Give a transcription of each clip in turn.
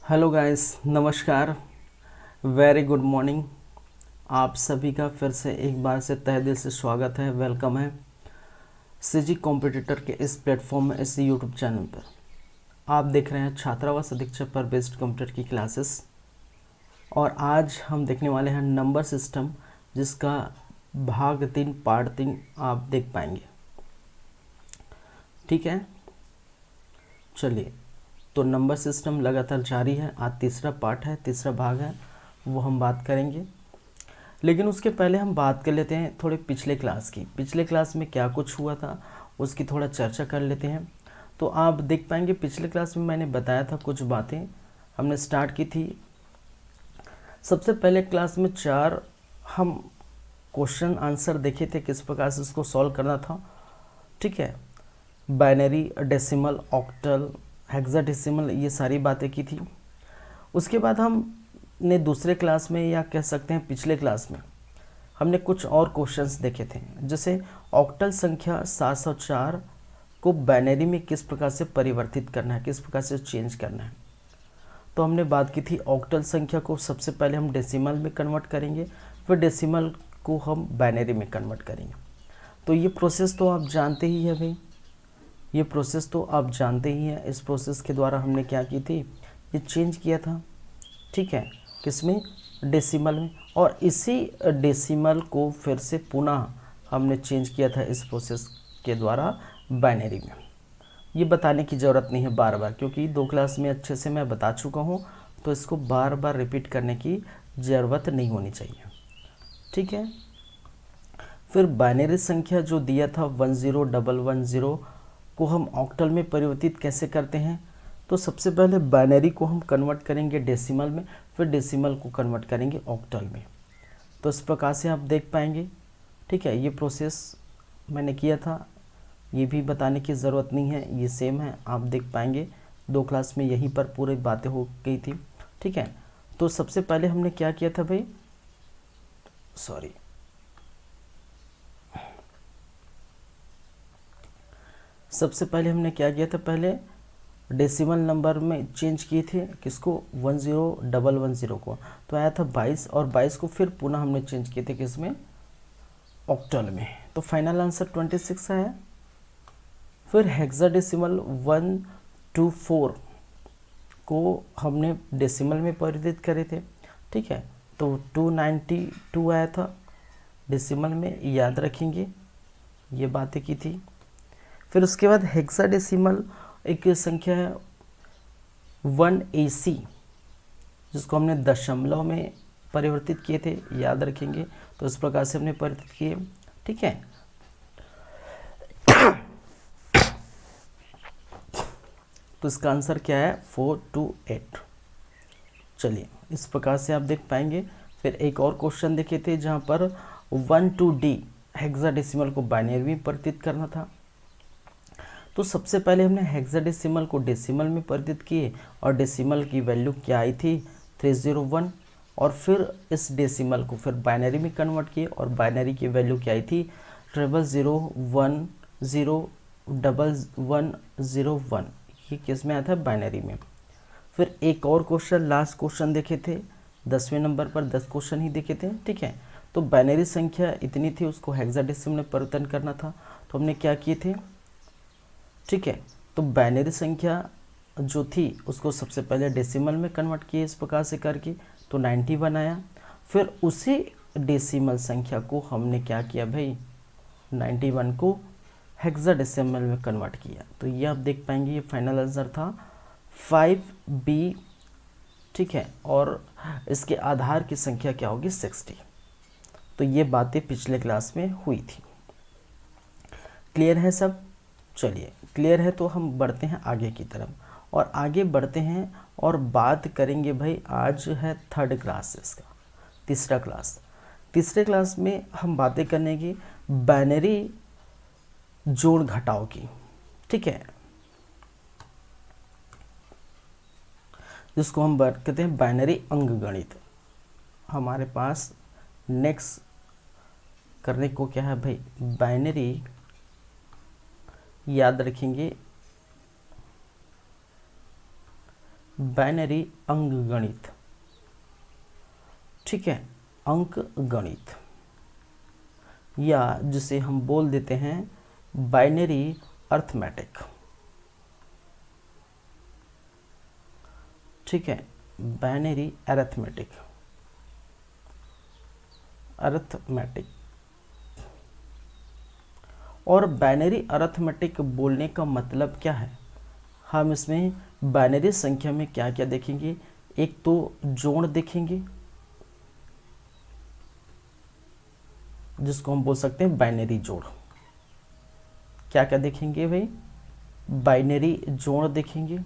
Hello guys, नमस्कार, very good morning. आप सभी का फिर से एक बार से तहे दिल से स्वागत है, वेलकम है सीजी कॉम्पिटिटर के इस प्लेटफॉर्म में, इस यूट्यूब चैनल पर। आप देख रहे हैं छात्रावास अधीक्षक पर बेस्ड कंप्यूटर की क्लासेस। और आज हम देखने वाले हैं नंबर सिस्टम, जिसका भाग 3 पार्ट 3 आप देख पाएंगे। ठीक है, चलिए। तो नंबर सिस्टम लगातार जारी है। आज तीसरा पार्ट है, तीसरा भाग है, वो हम बात करेंगे। लेकिन उसके पहले हम बात कर लेते हैं थोड़े पिछले क्लास की। पिछले क्लास में क्या कुछ हुआ था उसकी थोड़ा चर्चा कर लेते हैं। तो आप देख पाएंगे पिछले क्लास में मैंने बताया था, कुछ बातें हमने स्टार्ट की थी। सबसे पहले क्लास में 4 हम क्वेश्चन आंसर देखे थे, किस प्रकार से इसको सॉल्व करना था। ठीक है, बाइनरी, डेसिमल, ऑक्टल, हेक्साडेसिमल, ये सारी बातें की थी। उसके बाद हमने दूसरे क्लास में, या कह सकते हैं पिछले क्लास में, हमने कुछ और क्वेश्चंस देखे थे। जैसे ऑक्टल संख्या 704 को बाइनरी में किस प्रकार से परिवर्तित करना है, किस प्रकार से चेंज करना है। तो हमने बात की थी ऑक्टल संख्या को सबसे पहले हम डेसिमल में कन्वर्ट करेंगे, फिर डेसिमल को हम बाइनरी में कन्वर्ट करेंगे। तो ये प्रोसेस तो आप जानते ही है भाई, ये प्रोसेस तो आप जानते ही हैं। इस प्रोसेस के द्वारा हमने क्या की थी, ये चेंज किया था। ठीक है, किसमें, डेसिमल में। और इसी डेसिमल को फिर से पुनः हमने चेंज किया था इस प्रोसेस के द्वारा बाइनरी में। ये बताने की ज़रूरत नहीं है बार बार, क्योंकि 2 क्लास में अच्छे से मैं बता चुका हूँ, तो इसको बार बार रिपीट करने की ज़रूरत नहीं होनी चाहिए। ठीक है, फिर बाइनरी संख्या जो दिया था 10110 को हम ऑक्टल में परिवर्तित कैसे करते हैं। तो सबसे पहले बाइनरी को हम कन्वर्ट करेंगे डेसिमल में, फिर डेसिमल को कन्वर्ट करेंगे ऑक्टल में। तो इस प्रकार से आप देख पाएंगे। ठीक है, ये प्रोसेस मैंने किया था, ये भी बताने की ज़रूरत नहीं है, ये सेम है, आप देख पाएंगे। 2 क्लास में यहीं पर पूरी बातें हो गई थी। ठीक है, तो सबसे पहले हमने क्या किया था भाई, सॉरी, सबसे पहले हमने क्या किया था, पहले डेसिमल नंबर में चेंज किए थे, किसको, 10110 को। तो आया था 22, और 22 को फिर पुनः हमने चेंज किए थे किसमें, ऑक्टल में। तो फाइनल आंसर 26 आया। फिर हेक्साडेसिमल 124 को हमने डेसिमल में परिवर्तित करे थे। ठीक है, तो 292 आया था डेसिमल में, याद रखेंगे, ये बातें की थी। फिर उसके बाद हेक्साडेसिमल एक संख्या है 180, जिसको हमने दशमलव में परिवर्तित किए थे, याद रखेंगे। तो इस प्रकार से हमने परिवर्तित किए। ठीक है, तो इसका आंसर क्या है, 428। चलिए, इस प्रकार से आप देख पाएंगे। फिर एक और क्वेश्चन देखे थे जहाँ पर 12D हेक्साडेसिमल को बाइनरी में परिवर्तित करना था। तो सबसे पहले हमने हेक्साडेसिमल को डेसिमल में परिवर्तित किए, और डेसिमल की वैल्यू क्या आई थी, 301। और फिर इस डेसिमल को फिर बाइनरी में कन्वर्ट किए, और बाइनरी की वैल्यू क्या आई थी, 00010101। ये किस में आया था, बाइनरी में। फिर एक और क्वेश्चन, लास्ट क्वेश्चन देखे थे 10वें नंबर पर, 10 क्वेश्चन ही देखे थे। ठीक है, तो बाइनरी संख्या इतनी थी, उसको हेक्साडेसिमल में परिवर्तन करना था। तो हमने क्या किए थे, ठीक है, तो बाइनरी संख्या जो थी उसको सबसे पहले डेसिमल में कन्वर्ट किए इस प्रकार से करके, तो 91 आया। फिर उसी डेसिमल संख्या को हमने क्या किया भाई, 91 को हेक्साडेसिमल में कन्वर्ट किया। तो ये आप देख पाएंगे, ये फाइनल आंसर था 5B। ठीक है, और इसके आधार की संख्या क्या होगी, 60। तो ये बातें पिछले क्लास में हुई थी। क्लियर है सब। चलिए, क्लियर है तो हम बढ़ते हैं आगे की तरफ, और आगे बढ़ते हैं और बात करेंगे भाई, आज है 3rd क्लास, इसका तीसरा क्लास। तीसरे क्लास में हम बातें करने की बाइनरी जोड़ घटाव की। ठीक है, जिसको हम बात करते हैं बाइनरी अंकगणित। हमारे पास नेक्स्ट करने को क्या है भाई, बाइनरी, याद रखेंगे, बाइनरी अंकगणित, ठीक है, अंक गणित, या जिसे हम बोल देते हैं बाइनरी अर्थमेटिक, ठीक है, बाइनरी अरिथमेटिक, अरिथमेटिक। और बाइनरी अरिथमेटिक बोलने का मतलब क्या है, हम इसमें बाइनरी संख्या में क्या क्या देखेंगे, एक तो जोड़ देखेंगे जिसको हम बोल सकते हैं बाइनरी जोड़। क्या क्या देखेंगे भाई, बाइनरी जोड़ देखेंगे,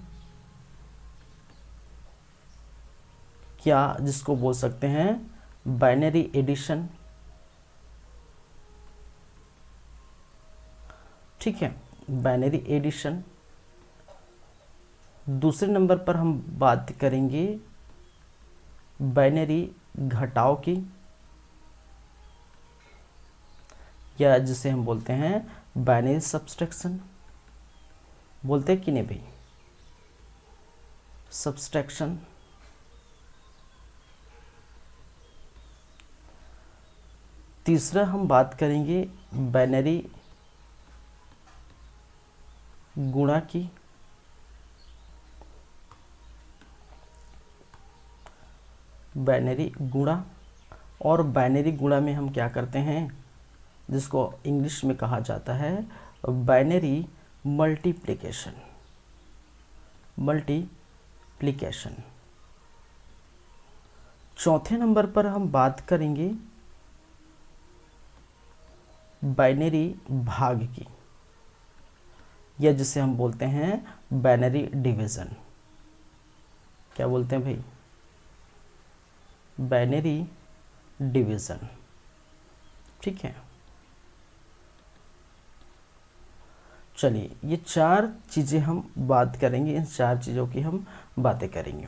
क्या जिसको बोल सकते हैं बाइनरी एडिशन, ठीक है, बाइनरी एडिशन। दूसरे नंबर पर हम बात करेंगे बाइनरी घटाव की, या जिसे हम बोलते हैं बाइनरी सब्सट्रैक्शन, बोलते हैं कि नहीं भाई, सब्सट्रैक्शन। तीसरा हम बात करेंगे बाइनरी गुणा की, बाइनरी गुणा। और बाइनरी गुणा में हम क्या करते हैं, जिसको इंग्लिश में कहा जाता है बाइनरी मल्टीप्लिकेशन, मल्टीप्लिकेशन। चौथे नंबर पर हम बात करेंगे बाइनरी भाग की, या जिसे हम बोलते हैं बाइनरी डिवीजन। क्या बोलते हैं भाई, बाइनरी डिवीजन, ठीक है। चलिए ये चार चीज़ें हम बात करेंगे, इन चार चीज़ों की हम बातें करेंगे।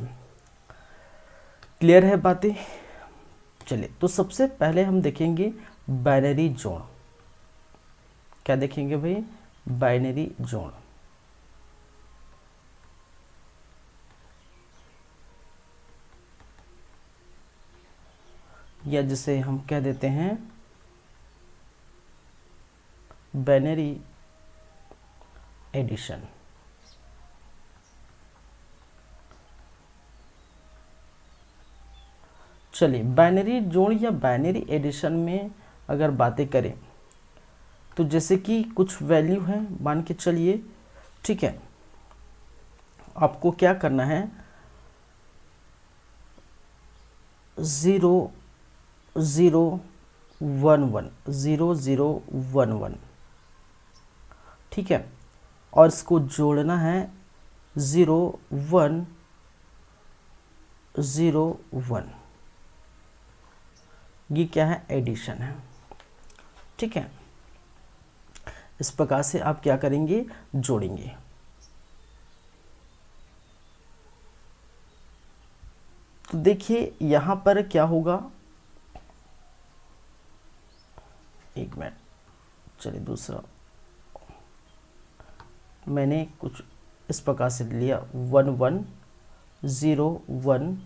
क्लियर है बातें? चलिए तो सबसे पहले हम देखेंगे बाइनरी जोड़। क्या देखेंगे भाई, बाइनरी जोड़। या जिसे हम कह देते हैं बाइनरी एडिशन। चलिए बाइनरी जोड़ या बाइनरी एडिशन में अगर बातें करें तो जैसे कि कुछ वैल्यू है मान के चलिए, ठीक है, आपको क्या करना है, 0 0 1 1 0 0 1 1, ठीक है, और इसको जोड़ना है 0 1 0 1। ये क्या है, एडिशन है, ठीक है। इस प्रकार से आप क्या करेंगे, जोड़ेंगे। तो देखिए यहां पर क्या होगा, एक मिनट, चलिए दूसरा मैंने कुछ इस प्रकार से लिया 1 1 0 1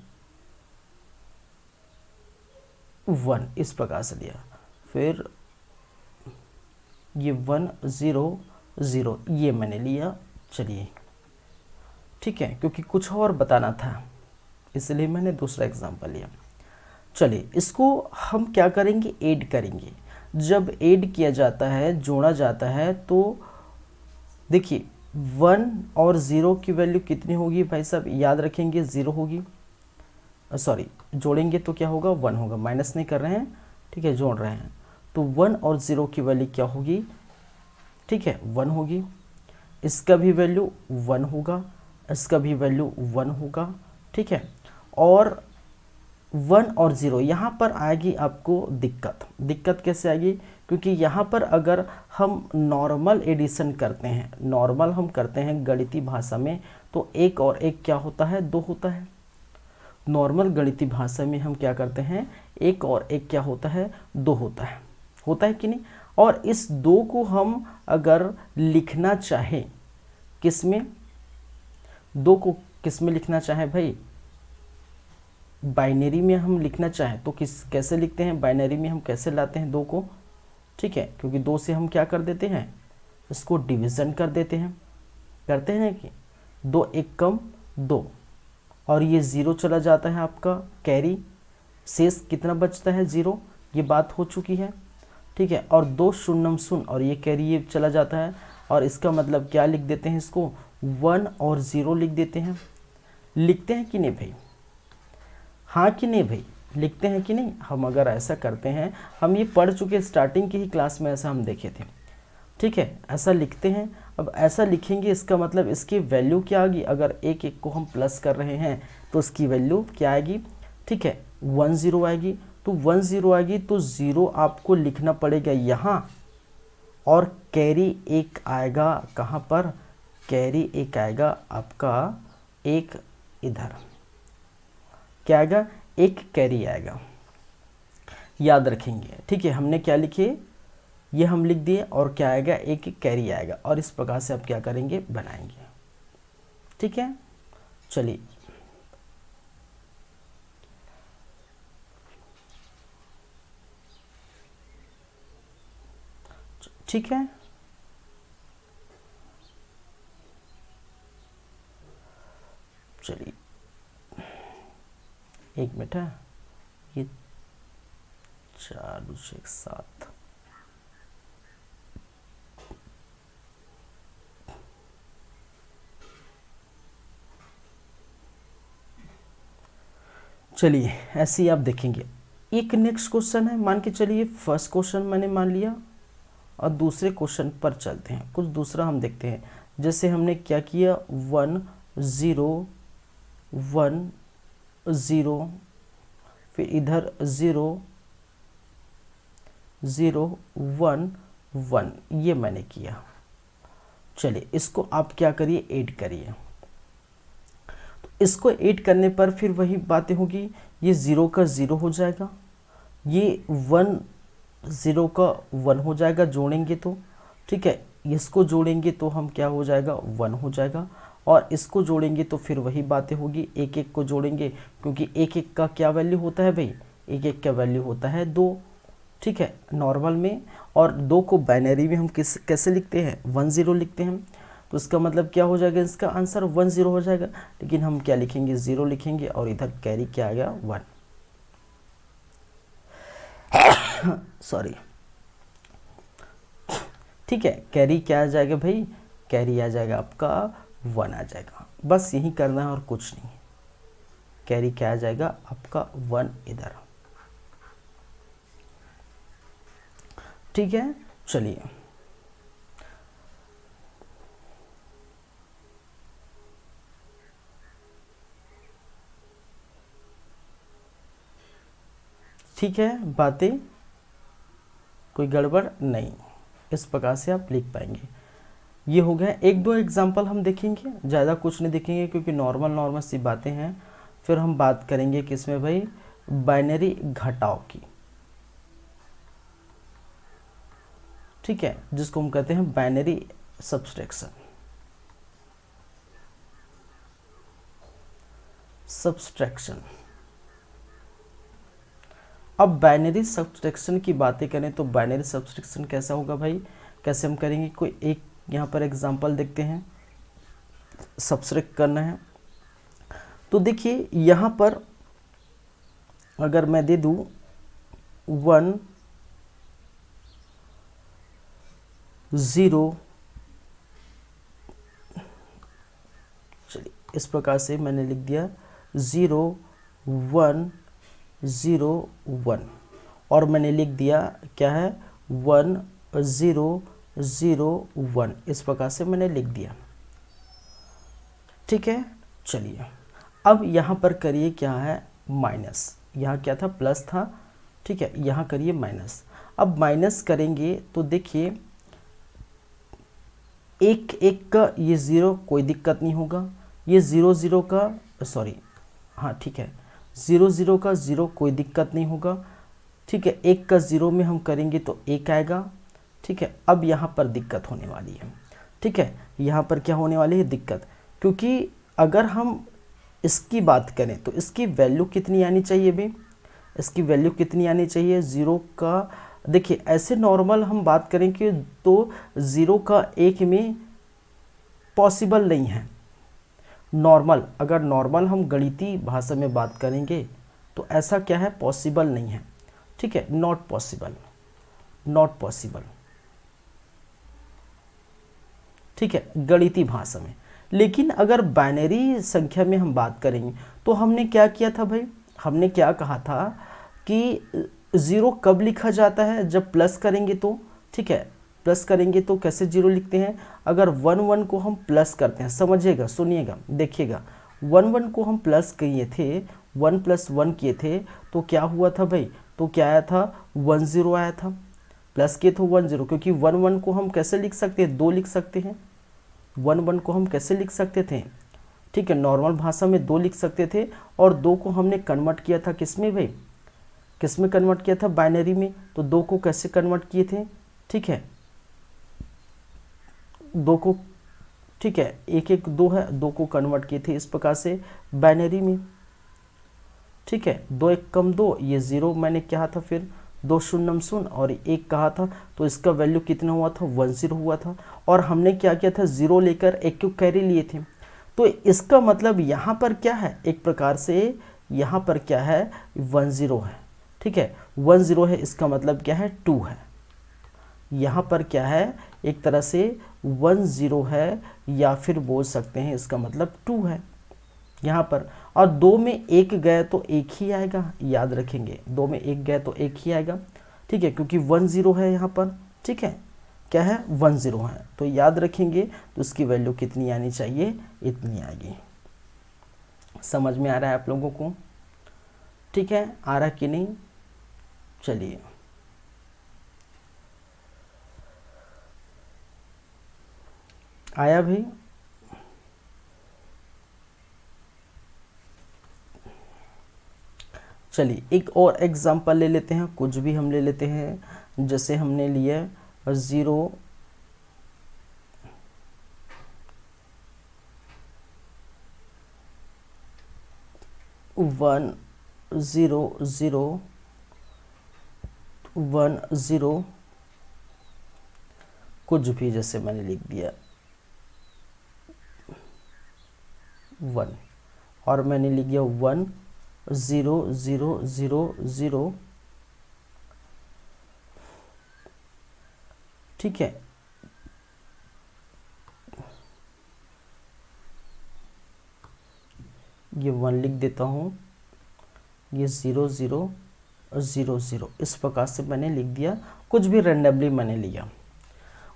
1, इस प्रकार से लिया, फिर ये 1 0 0 ये मैंने लिया। चलिए ठीक है, क्योंकि कुछ और बताना था इसलिए मैंने दूसरा एग्जांपल लिया। चलिए इसको हम क्या करेंगे, ऐड करेंगे। जब ऐड किया जाता है, जोड़ा जाता है, तो देखिए 1 और 0 की वैल्यू कितनी होगी भाई साहब, याद रखेंगे 0 होगी, सॉरी जोड़ेंगे तो क्या होगा, 1 होगा, माइनस नहीं कर रहे हैं, ठीक है, जोड़ रहे हैं। तो 1 और 0 की वैल्यू क्या होगी, ठीक है, 1 होगी। इसका भी वैल्यू 1 होगा, इसका भी वैल्यू 1 होगा, ठीक है। और 1 और 0 यहाँ पर आएगी आपको दिक्कत। दिक्कत कैसे आएगी, क्योंकि यहाँ पर अगर हम नॉर्मल एडिशन करते हैं, नॉर्मल हम करते हैं गणितीय भाषा में, तो 1 और 1 क्या होता है, 2 होता है। नॉर्मल गणितीय भाषा में हम क्या करते हैं, 1 और 1 क्या होता है, 2 होता है कि नहीं। और इस 2 को हम अगर लिखना चाहें, किस में, 2 को किस में लिखना चाहें भाई, बाइनरी में हम लिखना चाहें तो कैसे लिखते हैं, बाइनरी में हम कैसे लाते हैं 2 को, ठीक है, क्योंकि 2 से हम क्या कर देते हैं, इसको डिवीज़न कर देते हैं, करते हैं कि 2 एक कम 2, और ये 0 चला जाता है आपका कैरी, शेष कितना बचता है 0, ये बात हो चुकी है, ठीक है, और 2 शून्यम शून्य और ये कैरी ये चला जाता है, और इसका मतलब क्या लिख देते हैं, इसको 1 और 0 लिख देते हैं। लिखते हैं कि नहीं भाई, हाँ कि नहीं भाई, लिखते हैं कि नहीं। हम अगर ऐसा करते हैं, हम ये पढ़ चुके स्टार्टिंग की ही क्लास में, ऐसा हम देखे थे, ठीक है, ऐसा लिखते हैं। अब ऐसा लिखेंगे, इसका मतलब इसकी वैल्यू क्या आएगी, अगर एक एक को हम प्लस कर रहे हैं तो इसकी वैल्यू क्या आएगी, ठीक है, 1 0 आएगी। तो 1 0 आएगी तो 0 आपको लिखना पड़ेगा यहाँ, और कैरी एक आएगा कहाँ पर, कैरी एक आएगा आपका एक इधर, क्या आएगा, एक कैरी आएगा, याद रखेंगे, ठीक है। हमने क्या लिखे, ये हम लिख दिए, और क्या आएगा, एक कैरी आएगा, और इस प्रकार से आप क्या करेंगे, बनाएंगे, ठीक है। चलिए ठीक है, चलिए 1 मिनट है, ये चालू से एक साथ, चलिए ऐसे ही आप देखेंगे। एक नेक्स्ट क्वेश्चन है, मान के चलिए फर्स्ट क्वेश्चन मैंने मान लिया, और दूसरे क्वेश्चन पर चलते हैं, कुछ दूसरा हम देखते हैं। जैसे हमने क्या किया, 1 0 1 0, फिर इधर 0 0 1 1, ये मैंने किया। चलिए इसको आप क्या करिए, ऐड करिए। तो इसको ऐड करने पर फिर वही बातें होगी, ये 0 का 0 हो जाएगा, ये 1 0 का 1 हो जाएगा, जोड़ेंगे तो, ठीक है, इसको जोड़ेंगे तो हम क्या हो जाएगा, 1 हो जाएगा, और इसको जोड़ेंगे तो फिर वही बातें होगी, एक एक को जोड़ेंगे, क्योंकि एक एक का क्या वैल्यू होता है भाई, एक एक का वैल्यू होता है 2, ठीक है, नॉर्मल में। और 2 को बाइनरी में हम कैसे लिखते हैं, 1 0 लिखते हैं। तो इसका मतलब क्या हो जाएगा, इसका आंसर 1 0 हो जाएगा, लेकिन हम क्या लिखेंगे, 0 लिखेंगे, और इधर कैरी क्या आ गया, 1, सॉरी, ठीक है, कैरी क्या आ जाएगा भाई, कैरी आ जाएगा आपका 1 आ जाएगा, बस यही करना है और कुछ नहीं। कैरी क्या आ जाएगा आपका 1 इधर, ठीक है। चलिए ठीक है, बातें कोई गड़बड़ नहीं, इस प्रकार से आप लिख पाएंगे। ये हो गया, एक दो एग्जाम्पल हम देखेंगे, ज़्यादा कुछ नहीं देखेंगे क्योंकि नॉर्मल सी बातें हैं। फिर हम बात करेंगे किसमें भाई, बाइनरी घटाव की, ठीक है, जिसको हम कहते हैं बाइनरी सब्सट्रैक्शन। अब बाइनरी सब्सट्रैक्शन की बातें करें तो बाइनरी सब्सट्रैक्शन कैसा होगा भाई, कैसे हम करेंगे, कोई एक यहाँ पर एग्जांपल देखते हैं, सब्सट्रैक्ट करना है। तो देखिए यहाँ पर अगर मैं दे दूँ 1 0, चलिए इस प्रकार से मैंने लिख दिया 0 1 0 1, और मैंने लिख दिया क्या है 1 0 0 1, इस प्रकार से मैंने लिख दिया, ठीक है। चलिए अब यहाँ पर करिए क्या है, माइनस, यहाँ क्या था, प्लस था, ठीक है, यहाँ करिए माइनस। अब माइनस करेंगे तो देखिए एक एक का ये 0 कोई दिक्कत नहीं होगा, ये 0 0 का सॉरी, हाँ ठीक है, 0 0 का 0 कोई दिक्कत नहीं होगा, ठीक है, एक का 0 में हम करेंगे तो 1 आएगा, ठीक है। अब यहाँ पर दिक्कत होने वाली है, ठीक है, यहाँ पर क्या होने वाली है, दिक्कत, क्योंकि अगर हम इसकी बात करें तो इसकी वैल्यू कितनी आनी चाहिए भाई, इसकी वैल्यू कितनी आनी चाहिए, ज़ीरो का, देखिए ऐसे नॉर्मल हम बात करें कि तो ज़ीरो का एक में पॉसिबल नहीं है। नॉर्मल, अगर नॉर्मल हम गणितीय भाषा में बात करेंगे तो ऐसा क्या है, पॉसिबल नहीं है, ठीक है, नॉट पॉसिबल, नॉट पॉसिबल, ठीक है, गणितीय भाषा में। लेकिन अगर बाइनरी संख्या में हम बात करेंगे तो हमने क्या किया था भाई, हमने क्या कहा था कि ज़ीरो कब लिखा जाता है, जब प्लस करेंगे तो, ठीक है, प्लस करेंगे तो कैसे जीरो लिखते हैं, अगर वन वन को हम प्लस करते हैं, समझिएगा, सुनिएगा, देखिएगा, वन वन को हम प्लस किए थे, वन प्लस वन किए थे तो क्या हुआ था भाई, तो क्या आया था, 10 आया था, प्लस किए तो 10, क्योंकि वन वन को हम कैसे लिख सकते हैं, 2 लिख सकते हैं, वन वन को हम कैसे लिख सकते थे, ठीक है, नॉर्मल भाषा में 2 लिख सकते थे, और 2 को हमने कन्वर्ट किया था किस में भाई, किस में कन्वर्ट किया था, बाइनरी में, तो 2 को कैसे कन्वर्ट किए थे, ठीक है, 2 को, ठीक है, एक एक 2 है, 2 को कन्वर्ट किए थे इस प्रकार से बाइनरी में, ठीक है, 2 एक कम 2, ये 0 मैंने कहा था, फिर 2 शून्यम शून्य और 1 कहा था, तो इसका वैल्यू कितना हुआ था, 10 हुआ था, और हमने क्या किया था, 0 लेकर एक क्यों कैरी लिए थे, तो इसका मतलब यहाँ पर क्या है, एक प्रकार से यहाँ पर क्या है, 10 है, ठीक है, 10 है, इसका मतलब क्या है, 2 है, यहाँ पर क्या है, एक तरह से 10 है, या फिर बोल सकते हैं इसका मतलब 2 है यहाँ पर, और 2 में 1 गए तो 1 ही आएगा, याद रखेंगे, 2 में 1 गए तो 1 ही आएगा, ठीक है, क्योंकि 10 है यहाँ पर, ठीक है, क्या है, 10 है, तो याद रखेंगे, तो इसकी वैल्यू कितनी आनी चाहिए, इतनी आएगी। समझ में आ रहा है आप लोगों को, ठीक है, आ रहा कि नहीं, चलिए आया भी, चलिए एक और एग्जांपल ले लेते हैं, कुछ भी हम ले लेते हैं, जैसे हमने लिया 0 1 0 0 1 0, कुछ भी, जैसे मैंने लिख दिया 1, और मैंने लिख दिया 1 0 0 0 0, ठीक है, ये 1 लिख देता हूँ, ये 0 0 0 0, इस प्रकार से मैंने लिख दिया, कुछ भी रैंडमली मैंने लिया,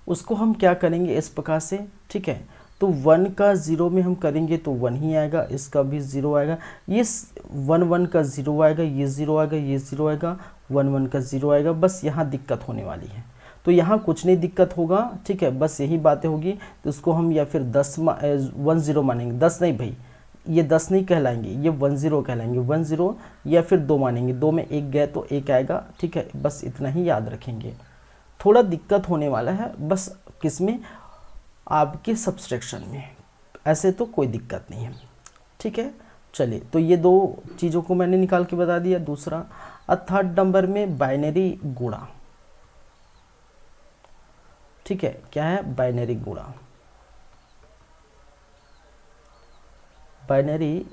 उसको हम क्या करेंगे इस प्रकार से, ठीक है, तो 1 का 0 में हम करेंगे तो 1 ही आएगा, इसका भी 0 आएगा, ये 1 1 का 0 आएगा, ये 0 आएगा, ये 0 आएगा, 1 1 का 0 आएगा, बस यहाँ दिक्कत होने वाली है, तो यहाँ कुछ नहीं दिक्कत होगा, ठीक है, बस यही बातें होगी, तो इसको हम या फिर 10 मानेंगे, 10 नहीं भाई, ये 10 नहीं कहलाएंगे, ये 10 कहलाएंगे, 10 या फिर 2 मानेंगे, 2 में 1 गए तो 1 आएगा, ठीक है, बस इतना ही याद रखेंगे, थोड़ा दिक्कत होने वाला है बस, किसमें, आपके सब्सट्रैक्शन में, ऐसे तो कोई दिक्कत नहीं है, ठीक है। चलिए, तो ये 2 चीज़ों को मैंने निकाल के बता दिया। दूसरा, थर्ड नंबर में बाइनरी गुणा, ठीक है, क्या है, बाइनरी गुणा, बाइनरी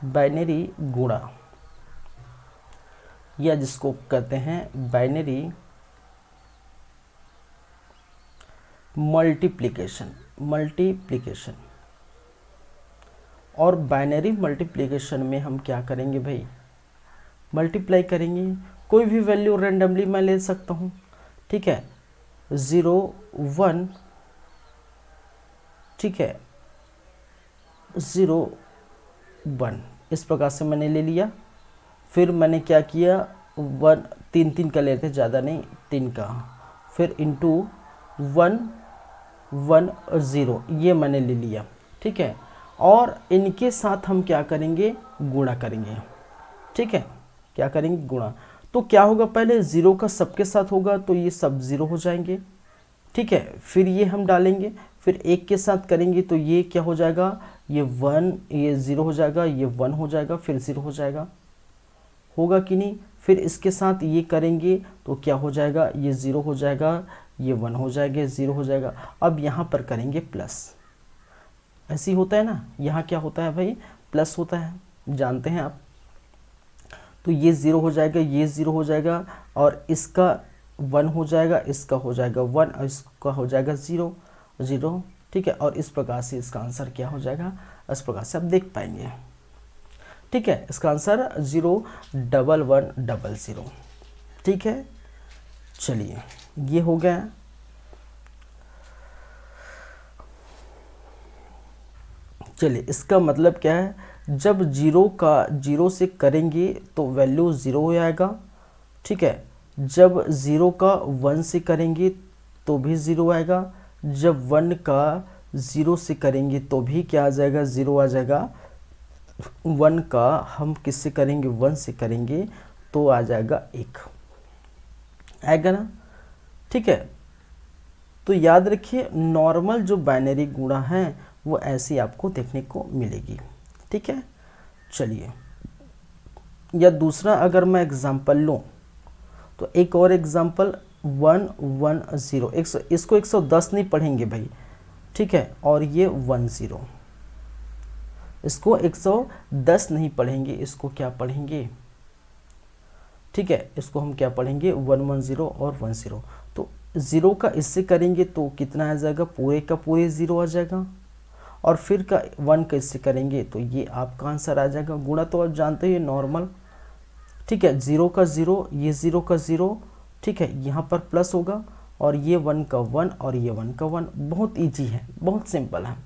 बाइनरी गुणा, या जिसको कहते हैं बाइनरी मल्टीप्लिकेशन, मल्टीप्लिकेशन, और बाइनरी मल्टीप्लिकेशन में हम क्या करेंगे भाई, मल्टीप्लाई करेंगे, कोई भी वैल्यू रैंडमली मैं ले सकता हूँ, ठीक है, 0 1, ठीक है, 0 1, इस प्रकार से मैंने ले लिया, फिर मैंने क्या किया, 1 3 3 का लेते, ज़्यादा नहीं, 3 का, फिर इंटू 1 1 0, ये मैंने ले लिया, ठीक है, और इनके साथ हम क्या करेंगे, गुणा करेंगे, ठीक है, क्या करेंगे, गुणा, तो क्या होगा, पहले 0 का सबके साथ होगा तो ये सब 0 हो जाएंगे, ठीक है, फिर ये हम डालेंगे, फिर एक के साथ करेंगे तो ये क्या हो जाएगा, ये 1, ये 0 हो जाएगा, ये 1 हो जाएगा, फिर 0 हो जाएगा, होगा कि नहीं। फिर इसके साथ ये करेंगे तो क्या हो जाएगा, ये 0 हो जाएगा, ये 1 हो जाएगा, 0 हो जाएगा। अब यहाँ पर करेंगे प्लस, ऐसे ही होता है ना, यहाँ क्या होता है भाई, प्लस होता है, जानते हैं आप। तो ये 0 हो जाएगा, ये 0 हो जाएगा, और इसका 1 हो जाएगा, इसका हो जाएगा 1, और इसका हो जाएगा 0 0, ठीक है। और इस प्रकार से इसका आंसर क्या हो जाएगा, इस प्रकार से आप देख पाएंगे, ठीक है। इसका आंसर 01100, ठीक है। चलिए ये हो गया। चलिए इसका मतलब क्या है, जब 0 से करेंगे तो वैल्यू 0 हो जाएगा, ठीक है। जब 0 का 1 से करेंगे तो भी 0 आएगा, जब 1 का 0 से करेंगे तो भी क्या आ जाएगा, 0 आ जाएगा। 1 का हम किससे करेंगे, 1 से करेंगे तो आ जाएगा 1, आएगा ना, ठीक है। तो याद रखिए नॉर्मल जो बाइनरी गुणा है वो ऐसी आपको देखने को मिलेगी, ठीक है। चलिए, या दूसरा अगर मैं एग्जांपल लूँ तो एक और एग्जांपल 110, इसको 110 नहीं पढ़ेंगे भाई, ठीक है। और ये 10, इसको 110 नहीं पढ़ेंगे, इसको क्या पढ़ेंगे, ठीक है। इसको हम क्या पढ़ेंगे, 110 और 10। तो 0 का इससे करेंगे तो कितना आ जाएगा, पूरे का पूरे 0 आ जाएगा, और फिर का 1 का इससे करेंगे तो ये आपका आंसर आ जाएगा। गुणा तो आप जानते हैं नॉर्मल, ठीक है। 0 का 0, ये 0 का 0, ठीक है। यहाँ पर प्लस होगा, और ये 1 का 1 और ये 1 का 1। बहुत इजी है, बहुत सिंपल है,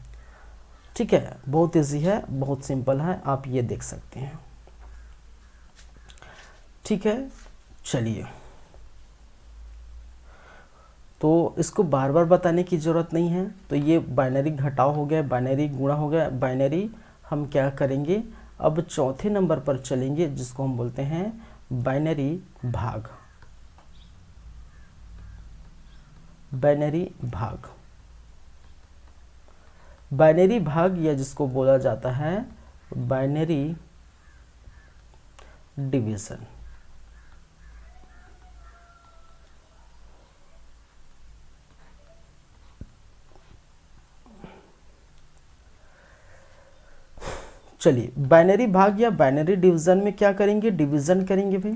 ठीक है। बहुत इजी है, बहुत सिंपल है, आप ये देख सकते हैं, ठीक है। चलिए, तो इसको बार बार बताने की ज़रूरत नहीं है। तो ये बाइनरी घटाव हो गया, बाइनरी गुणा हो गया, बाइनरी हम क्या करेंगे, अब चौथे नंबर पर चलेंगे जिसको हम बोलते हैं बाइनरी भाग। बाइनरी भाग, बाइनरी भाग या जिसको बोला जाता है बाइनरी डिवीजन। चलिए, बाइनरी भाग या बाइनरी डिवीजन में क्या करेंगे, डिवीजन करेंगे भाई,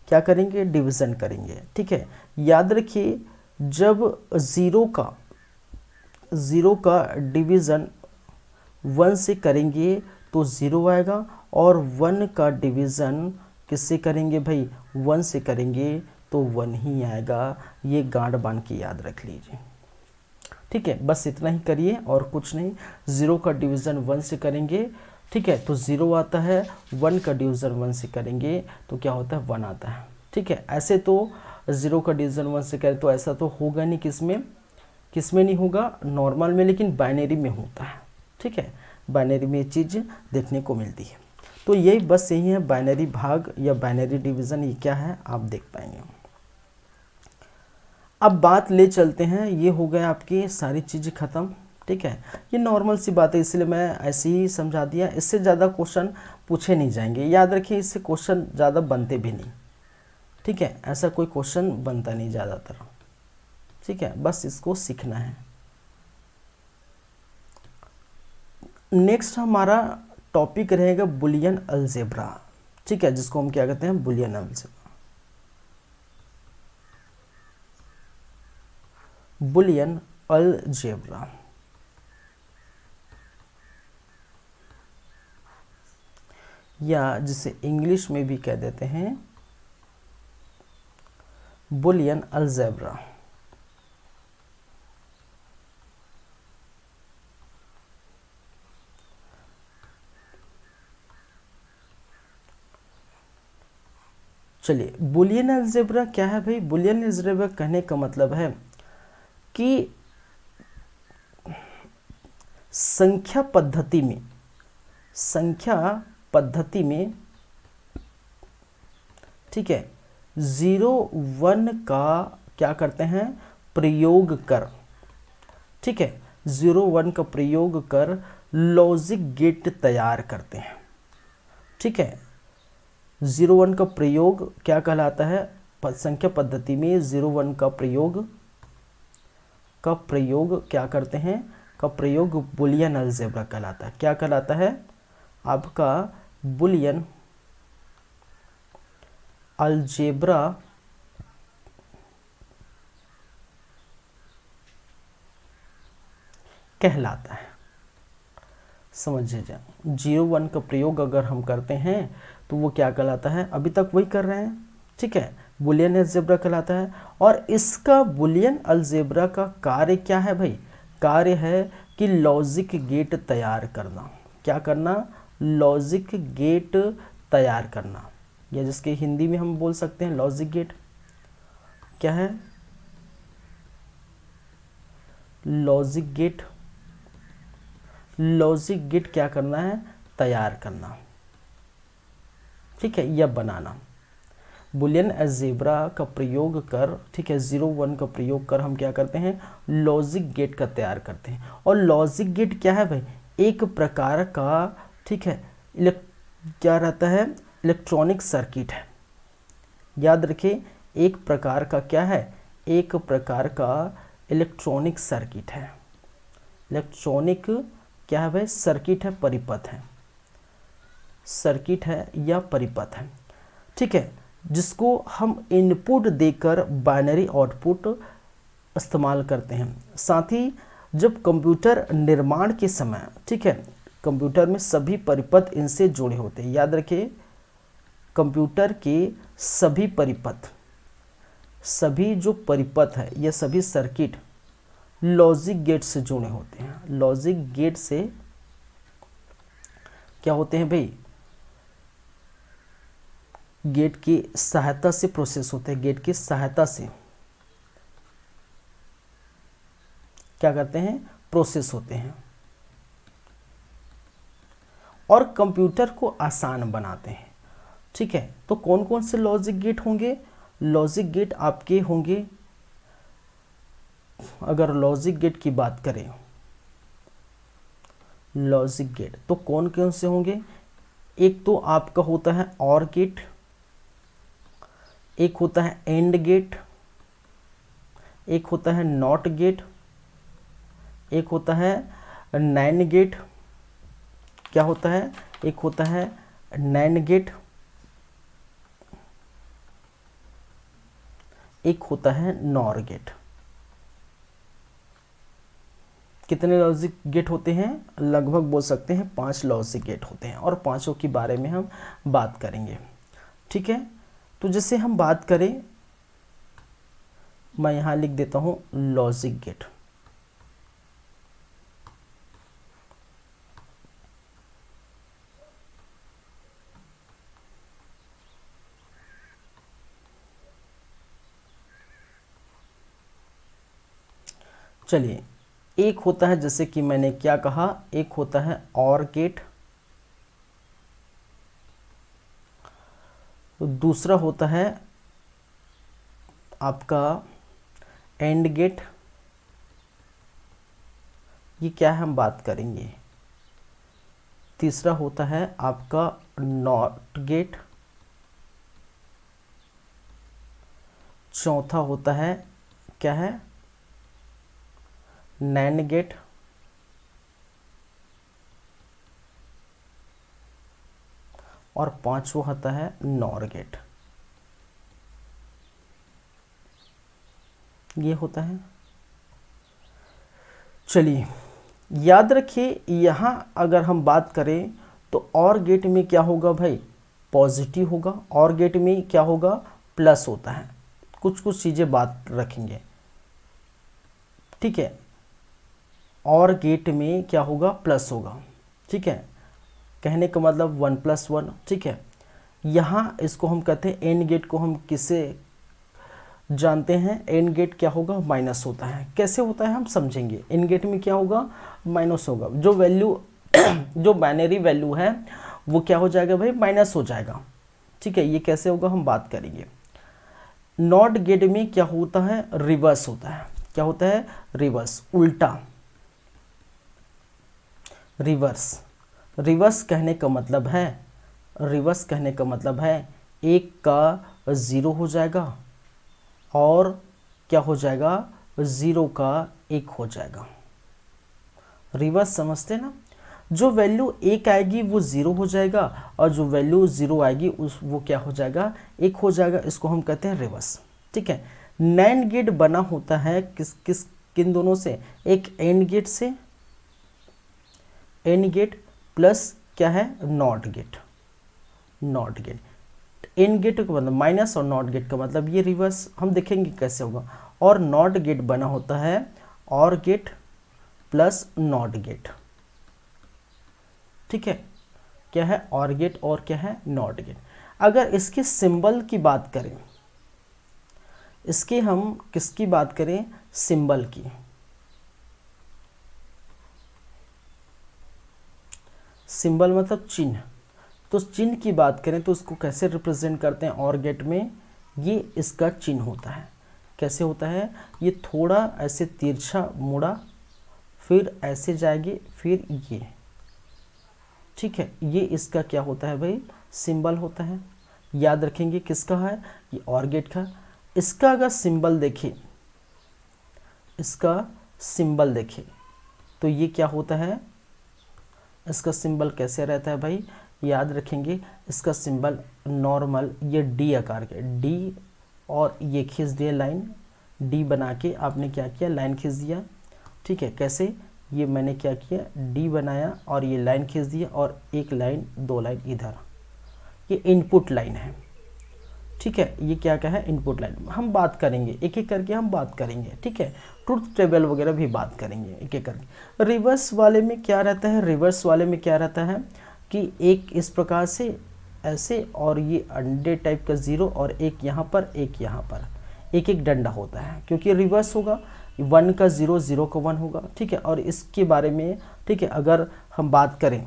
क्या करेंगे, डिवीजन करेंगे, ठीक है। याद रखिए जब 0 का डिवीजन 1 से करेंगे तो 0 आएगा, और 1 का डिवीजन किससे करेंगे भाई, 1 से करेंगे तो 1 ही आएगा। ये गांठ बांध के याद रख लीजिए, ठीक है। बस इतना ही करिए और कुछ नहीं। 0 का डिवीज़न 1 से करेंगे, ठीक है, तो 0 आता है। 1 का डिवीज़न 1 से करेंगे तो क्या होता है, 1 आता है, ठीक है। ऐसे तो 0 का डिवीज़न 1 से करें तो ऐसा तो होगा नहीं, किसमें नहीं होगा, नॉर्मल में, लेकिन बाइनरी में होता है, ठीक है। बाइनरी में ये चीज़ देखने को मिलती है। तो यही बस यही है बाइनरी भाग या बाइनरी डिवीज़न, ये क्या है आप देख पाएंगे। अब बात ले चलते हैं, ये हो गया आपकी सारी चीज़ें ख़त्म, ठीक है। ये नॉर्मल सी बात है इसलिए मैं ऐसे ही समझा दिया, इससे ज़्यादा क्वेश्चन पूछे नहीं जाएंगे। याद रखिए इससे क्वेश्चन ज़्यादा बनते भी नहीं, ठीक है। ऐसा कोई क्वेश्चन बनता नहीं ज़्यादातर, ठीक है। बस इसको सीखना है। नेक्स्ट हमारा टॉपिक रहेगा बुलियन अलजेब्रा, ठीक है, जिसको हम क्या कहते हैं, बुलियन अलजेब्रा। बुलियन अलजेब्रा, या जिसे इंग्लिश में भी कह देते हैं बुलियन अलजेब्रा। चलिए, बुलियन अलजेब्रा क्या है भाई, बुलियन अलजेब्रा कहने का मतलब है कि संख्या पद्धति में, ठीक है, 0 1 का क्या करते हैं, प्रयोग कर, ठीक है, 0 1 का प्रयोग कर लॉजिक गेट तैयार करते हैं, ठीक है। 0 1 का प्रयोग क्या कहलाता है, संख्या पद्धति में 0 1 का प्रयोग क्या करते हैं, का प्रयोग बुलियन अलजेब्रा कहलाता है। क्या कहलाता है आपका, बुलियन अलजेब्रा कहलाता है। समझिए, 0 1 का प्रयोग अगर हम करते हैं तो वो क्या कहलाता है, अभी तक वही कर रहे हैं, ठीक है, बुलियन अलजेब्रा कहलाता है। और इसका बुलियन अलजेब्रा का कार्य क्या है भाई, कार्य है कि लॉजिक गेट तैयार करना। क्या करना, लॉजिक गेट तैयार करना, या जिसके हिंदी में हम बोल सकते हैं लॉजिक गेट। क्या है, लॉजिक गेट। लॉजिक गेट क्या करना है, तैयार करना, ठीक है, या बनाना। बुलियन अलजेब्रा का प्रयोग कर, ठीक है, 0 1 का प्रयोग कर हम क्या करते हैं, लॉजिक गेट का तैयार करते हैं। और लॉजिक गेट क्या है भाई, एक प्रकार का, ठीक है, क्या रहता है, इलेक्ट्रॉनिक सर्किट है। याद रखिए, एक प्रकार का क्या है, एक प्रकार का इलेक्ट्रॉनिक सर्किट है। इलेक्ट्रॉनिक क्या है भाई, सर्किट है, परिपथ है, सर्किट है या परिपथ है, ठीक है, जिसको हम इनपुट देकर बाइनरी आउटपुट इस्तेमाल करते हैं। साथ ही जब कंप्यूटर निर्माण के समय, ठीक है, कंप्यूटर में सभी परिपथ इनसे जुड़े होते हैं। याद रखिए, कंप्यूटर के सभी परिपथ, सभी जो परिपथ है, ये सभी सर्किट लॉजिक गेट से जुड़े होते हैं। लॉजिक गेट से क्या होते हैं भाई, गेट की सहायता से प्रोसेस होते हैं। गेट की सहायता से क्या करते हैं, प्रोसेस होते हैं और कंप्यूटर को आसान बनाते हैं, ठीक है। तो कौन कौन से लॉजिक गेट होंगे, लॉजिक गेट आपके होंगे, अगर लॉजिक गेट की बात करें, लॉजिक गेट तो कौन कौन से होंगे, एक तो आपका होता है और गेट, एक होता है एंड गेट, एक होता है नॉट गेट, एक होता है नैंड गेट। क्या होता है, एक होता है नैंड गेट, एक होता है नॉर गेट। कितने लॉजिक गेट होते हैं, लगभग बोल सकते हैं 5 लॉजिक गेट होते हैं और पांचों के बारे में हम बात करेंगे, ठीक है। तो जैसे हम बात करें, मैं यहां लिख देता हूं लॉजिक गेट। चलिए, एक होता है, जैसे कि मैंने क्या कहा, एक होता है और गेट, दूसरा होता है आपका एंड गेट, ये क्या है हम बात करेंगे। तीसरा होता है आपका नॉट गेट, चौथा होता है क्या है, नैंड गेट, और पांचवा होता है नॉर गेट। ये होता है। चलिए, याद रखिए, यहां अगर हम बात करें तो और गेट में क्या होगा भाई, पॉजिटिव होगा, और गेट में क्या होगा, प्लस होता है। कुछ कुछ चीजें बात रखेंगे, ठीक है। और गेट में क्या होगा, प्लस होगा, ठीक है, कहने का मतलब 1 + 1, ठीक है। यहाँ इसको हम कहते हैं एंड गेट को हम किसे जानते हैं, एंड गेट क्या होगा, माइनस होता है। कैसे होता है हम समझेंगे। एंड गेट में क्या होगा, माइनस होगा, जो वैल्यू जो बाइनरी वैल्यू है वो क्या हो जाएगा भाई, माइनस हो जाएगा, ठीक है। ये कैसे होगा हम बात करेंगे। नॉट गेट में क्या होता है, रिवर्स होता है। क्या होता है, रिवर्स, उल्टा, रिवर्स। रिवर्स कहने का मतलब है, रिवर्स कहने का मतलब है एक का ज़ीरो हो जाएगा और क्या हो जाएगा, ज़ीरो का एक हो जाएगा। रिवर्स समझते ना, जो वैल्यू एक आएगी वो ज़ीरो हो जाएगा और जो वैल्यू ज़ीरो आएगी उस वो क्या हो जाएगा, एक हो जाएगा। इसको हम कहते हैं रिवर्स। ठीक है, नैंड गेट बना होता है किन दोनों से, एक एंड गेट से, एंड गेट प्लस क्या है, not gate. Not gate, and gate का मतलब माइनस और नॉट गेट का मतलब ये रिवर्स, हम देखेंगे कैसे होगा। और नॉट गेट बना होता है और गेट प्लस नॉट गेट। ठीक है, क्या है, और गेट और क्या है, नॉट गेट। अगर इसके सिंबल की बात करें, इसके हम किसकी बात करें, सिंबल की, सिंबल मतलब चिन्ह। तो चिन्ह की बात करें तो उसको कैसे रिप्रेजेंट करते हैं, और गेट में ये इसका चिन्ह होता है। कैसे होता है, ये थोड़ा ऐसे तिरछा मुड़ा, फिर ऐसे जाएगी, फिर ये। ठीक है, ये इसका क्या होता है भाई, सिंबल होता है। याद रखेंगे किसका है, ये और गेट का। इसका अगर सिंबल देखें, इसका सिंबल देखें तो ये क्या होता है, इसका सिंबल कैसे रहता है भाई, याद रखेंगे इसका सिंबल नॉर्मल, ये डी आकार के, डी, और ये खींच दिया लाइन, डी बना के आपने क्या किया, लाइन खींच दिया। ठीक है, कैसे, ये मैंने क्या किया, डी बनाया और ये लाइन खींच दिया और एक लाइन, दो लाइन इधर, ये इनपुट लाइन है। ठीक है, ये क्या क्या है, इनपुट लाइन। हम बात करेंगे एक एक करके, हम बात करेंगे। ठीक है, ट्रुथ टेबल वगैरह भी बात करेंगे एक एक करके। रिवर्स वाले में क्या रहता है, रिवर्स वाले में क्या रहता है कि एक इस प्रकार से ऐसे, और ये अंडे टाइप का ज़ीरो, और एक यहाँ पर, एक यहाँ पर, एक एक डंडा होता है, क्योंकि रिवर्स होगा, 1 का 0, 0 का 1 होगा। ठीक है, और इसके बारे में, ठीक है, अगर हम बात करें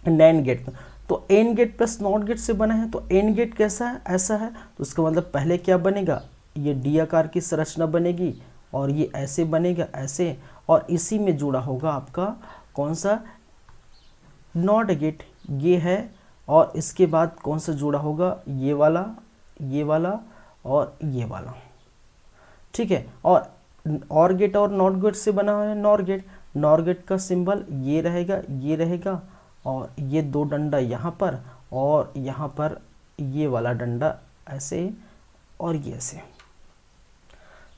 नैंड गेट, तो and gate plus not gate से बना है। तो एंड गेट कैसा है, ऐसा है, तो उसका मतलब पहले क्या बनेगा, ये डी आकार की संरचना बनेगी और ये ऐसे बनेगा, ऐसे, और इसी में जुड़ा होगा आपका कौन सा, नॉट गेट, ये है। और इसके बाद कौन सा जुड़ा होगा, ये वाला, ये वाला और ये वाला। ठीक है, और गेट और नॉट गेट से बना हुआ है नॉर गेट। नॉर गेट का सिंबल ये रहेगा, ये रहेगा, और ये दो डंडा यहाँ पर, और यहाँ पर ये वाला डंडा ऐसे, और ये ऐसे।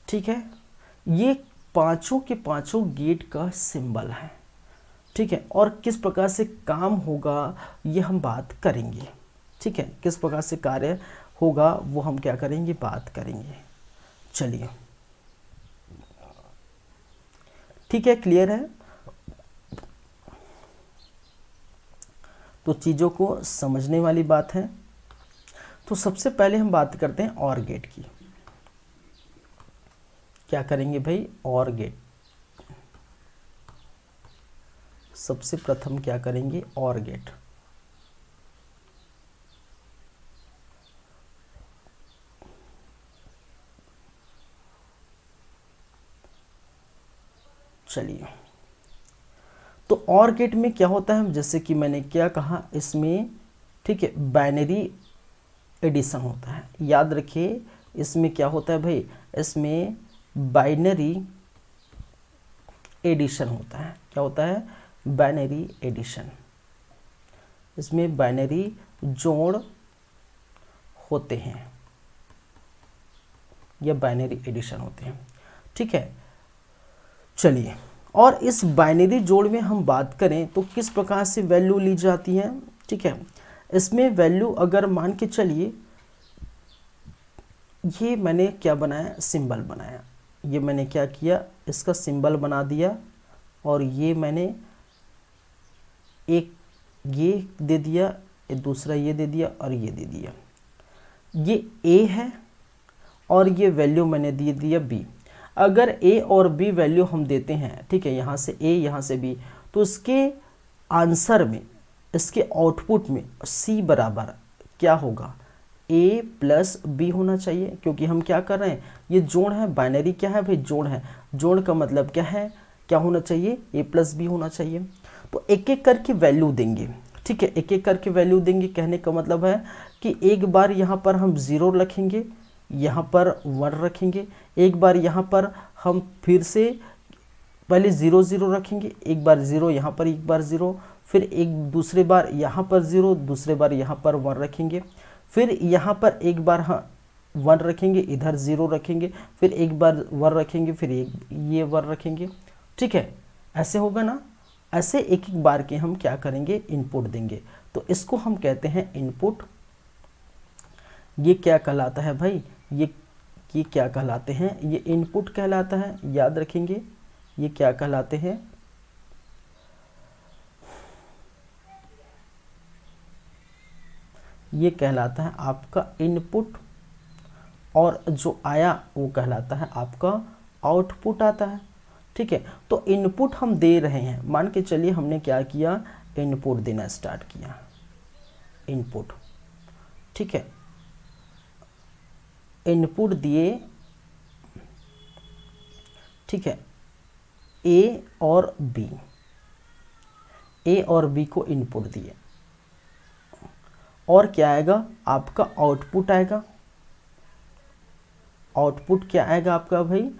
ठीक है, ये पांचों के पांचों गेट का सिंबल है। ठीक है, और किस प्रकार से काम होगा ये हम बात करेंगे। ठीक है, किस प्रकार से कार्य होगा वो हम क्या करेंगे, बात करेंगे। चलिए, ठीक है, क्लियर है। तो चीज़ों को समझने वाली बात है। तो सबसे पहले हम बात करते हैं और गेट की। क्या करेंगे भाई, और गेट। सबसे प्रथम क्या करेंगे, और गेट। चलिए, तो और गेट में क्या होता है, जैसे कि मैंने क्या कहा, इसमें ठीक है बाइनरी एडिशन होता है। याद रखिए, इसमें क्या होता है भाई, इसमें बाइनरी एडिशन होता है। क्या होता है, बाइनरी एडिशन। इसमें बाइनरी जोड़ होते हैं या बाइनरी एडिशन होते हैं। ठीक है, चलिए, और इस बाइनरी जोड़ में हम बात करें तो किस प्रकार से वैल्यू ली जाती है। ठीक है, इसमें वैल्यू अगर मान के चलिए, ये मैंने क्या बनाया, सिंबल बनाया, ये मैंने क्या किया, इसका सिंबल बना दिया, और ये मैंने एक ये दे दिया, दूसरा ये दे दिया, और ये दे दिया। ये ए है और ये वैल्यू मैंने दे दिया बी। अगर ए और बी वैल्यू हम देते हैं, ठीक है, यहाँ से ए यहाँ से बी, तो इसके आंसर में, इसके आउटपुट में सी बराबर क्या होगा, ए प्लस बी होना चाहिए, क्योंकि हम क्या कर रहे हैं, ये जोड़ है, बाइनरी क्या है भाई, जोड़ है। जोड़ का मतलब क्या है, क्या होना चाहिए, ए प्लस बी होना चाहिए। तो एक एक करके वैल्यू देंगे, ठीक है, एक एक करके वैल्यू देंगे। कहने का मतलब है कि एक बार यहाँ पर हम 0 रखेंगे, यहाँ पर 1 रखेंगे, एक बार यहाँ पर हम फिर से पहले 0 0 रखेंगे, एक बार 0 यहाँ पर, एक बार 0, फिर एक दूसरे बार यहाँ पर 0, दूसरे बार यहाँ पर 1 रखेंगे, फिर यहाँ पर एक बार हाँ 1 रखेंगे, इधर 0 रखेंगे, फिर एक बार 1 रखेंगे, फिर एक ये 1 रखेंगे, ठीक है। ऐसे होगा ना, ऐसे एक एक बार के हम क्या करेंगे, इनपुट देंगे। तो इसको हम कहते हैं इनपुट। ये क्या कहलाता है भाई, ये क्या कहलाते हैं, ये इनपुट कहलाता है, याद रखेंगे। ये क्या कहलाते हैं, ये कहलाता है आपका इनपुट, और जो आया वो कहलाता है आपका आउटपुट आता है, ठीक है। तो इनपुट हम दे रहे हैं, मान के चलिए हमने क्या किया, इनपुट देना स्टार्ट किया, इनपुट, ठीक है, इनपुट दिए, ठीक है, ए और बी, ए और बी को इनपुट दिए, और क्या आएगा, आपका आउटपुट आएगा। आउटपुट क्या आएगा आपका भाई,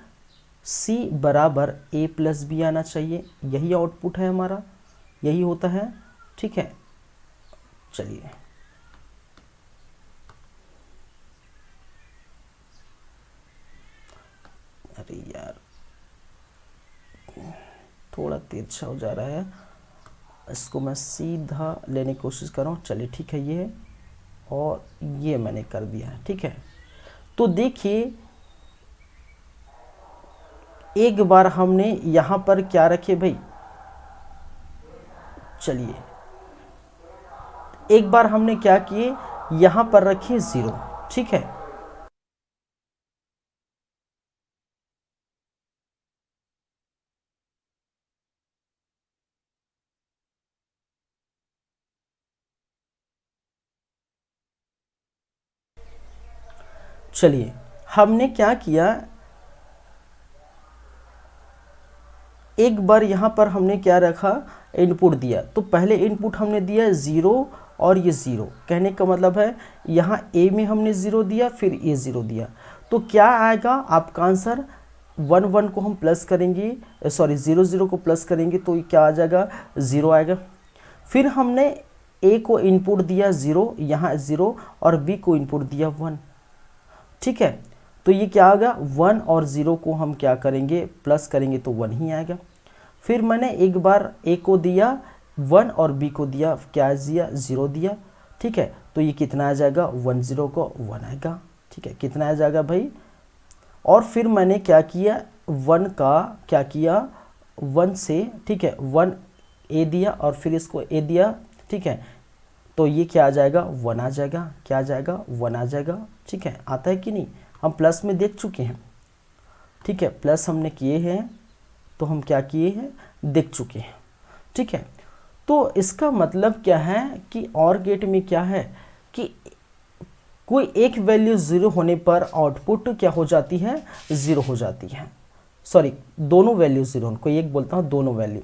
सी बराबर ए प्लस बी आना चाहिए, यही आउटपुट है हमारा, यही होता है, ठीक है। चलिए अरे यार थोड़ा तिरछा हो जा रहा है, इसको मैं सीधा लेने की कोशिश कर रहा हूँ। चलिए ठीक है, ये और ये मैंने कर दिया है, ठीक है। तो देखिए एक बार हमने यहाँ पर क्या रखे भाई, चलिए एक बार हमने क्या किए, यहाँ पर रखिए 0, ठीक है। चलिए हमने क्या किया, एक बार यहाँ पर हमने क्या रखा, इनपुट दिया। तो पहले इनपुट हमने दिया 0 और ये 0, कहने का मतलब है यहाँ ए में हमने 0 दिया, फिर ये 0 दिया। तो क्या आएगा आपका आंसर, 1 1 को हम प्लस करेंगे, सॉरी 0 0 को प्लस करेंगे तो क्या आ जाएगा, 0 आएगा। फिर हमने ए को इनपुट दिया 0, यहाँ 0, और बी को इनपुट दिया 1, ठीक है। तो ये क्या आ गया, 1 और 0 को हम क्या करेंगे, प्लस करेंगे तो 1 ही आएगा। फिर मैंने एक बार ए को दिया 1 और बी को दिया क्या दिया, 0 दिया, ठीक है। तो ये कितना आ जाएगा, 1 0 को 1 आएगा, ठीक है, कितना आ जाएगा भाई। और फिर मैंने क्या किया, 1 का क्या किया, 1 से, ठीक है, 1 ए दिया और फिर इसको ए दिया, ठीक है। तो ये क्या आ जाएगा, 1 आ जाएगा, क्या आ जाएगा, 1 आ जाएगा, ठीक है। आता है कि नहीं, हम प्लस में देख चुके हैं, ठीक है, प्लस हमने किए हैं, तो हम क्या किए हैं, देख चुके हैं, ठीक है। तो इसका मतलब क्या है कि और गेट में क्या है कि कोई एक वैल्यू 0 होने पर आउटपुट क्या हो जाती है, 0 हो जाती है। सॉरी, दोनों वैल्यू 0, कोई एक बोलता हूँ, दोनों वैल्यू,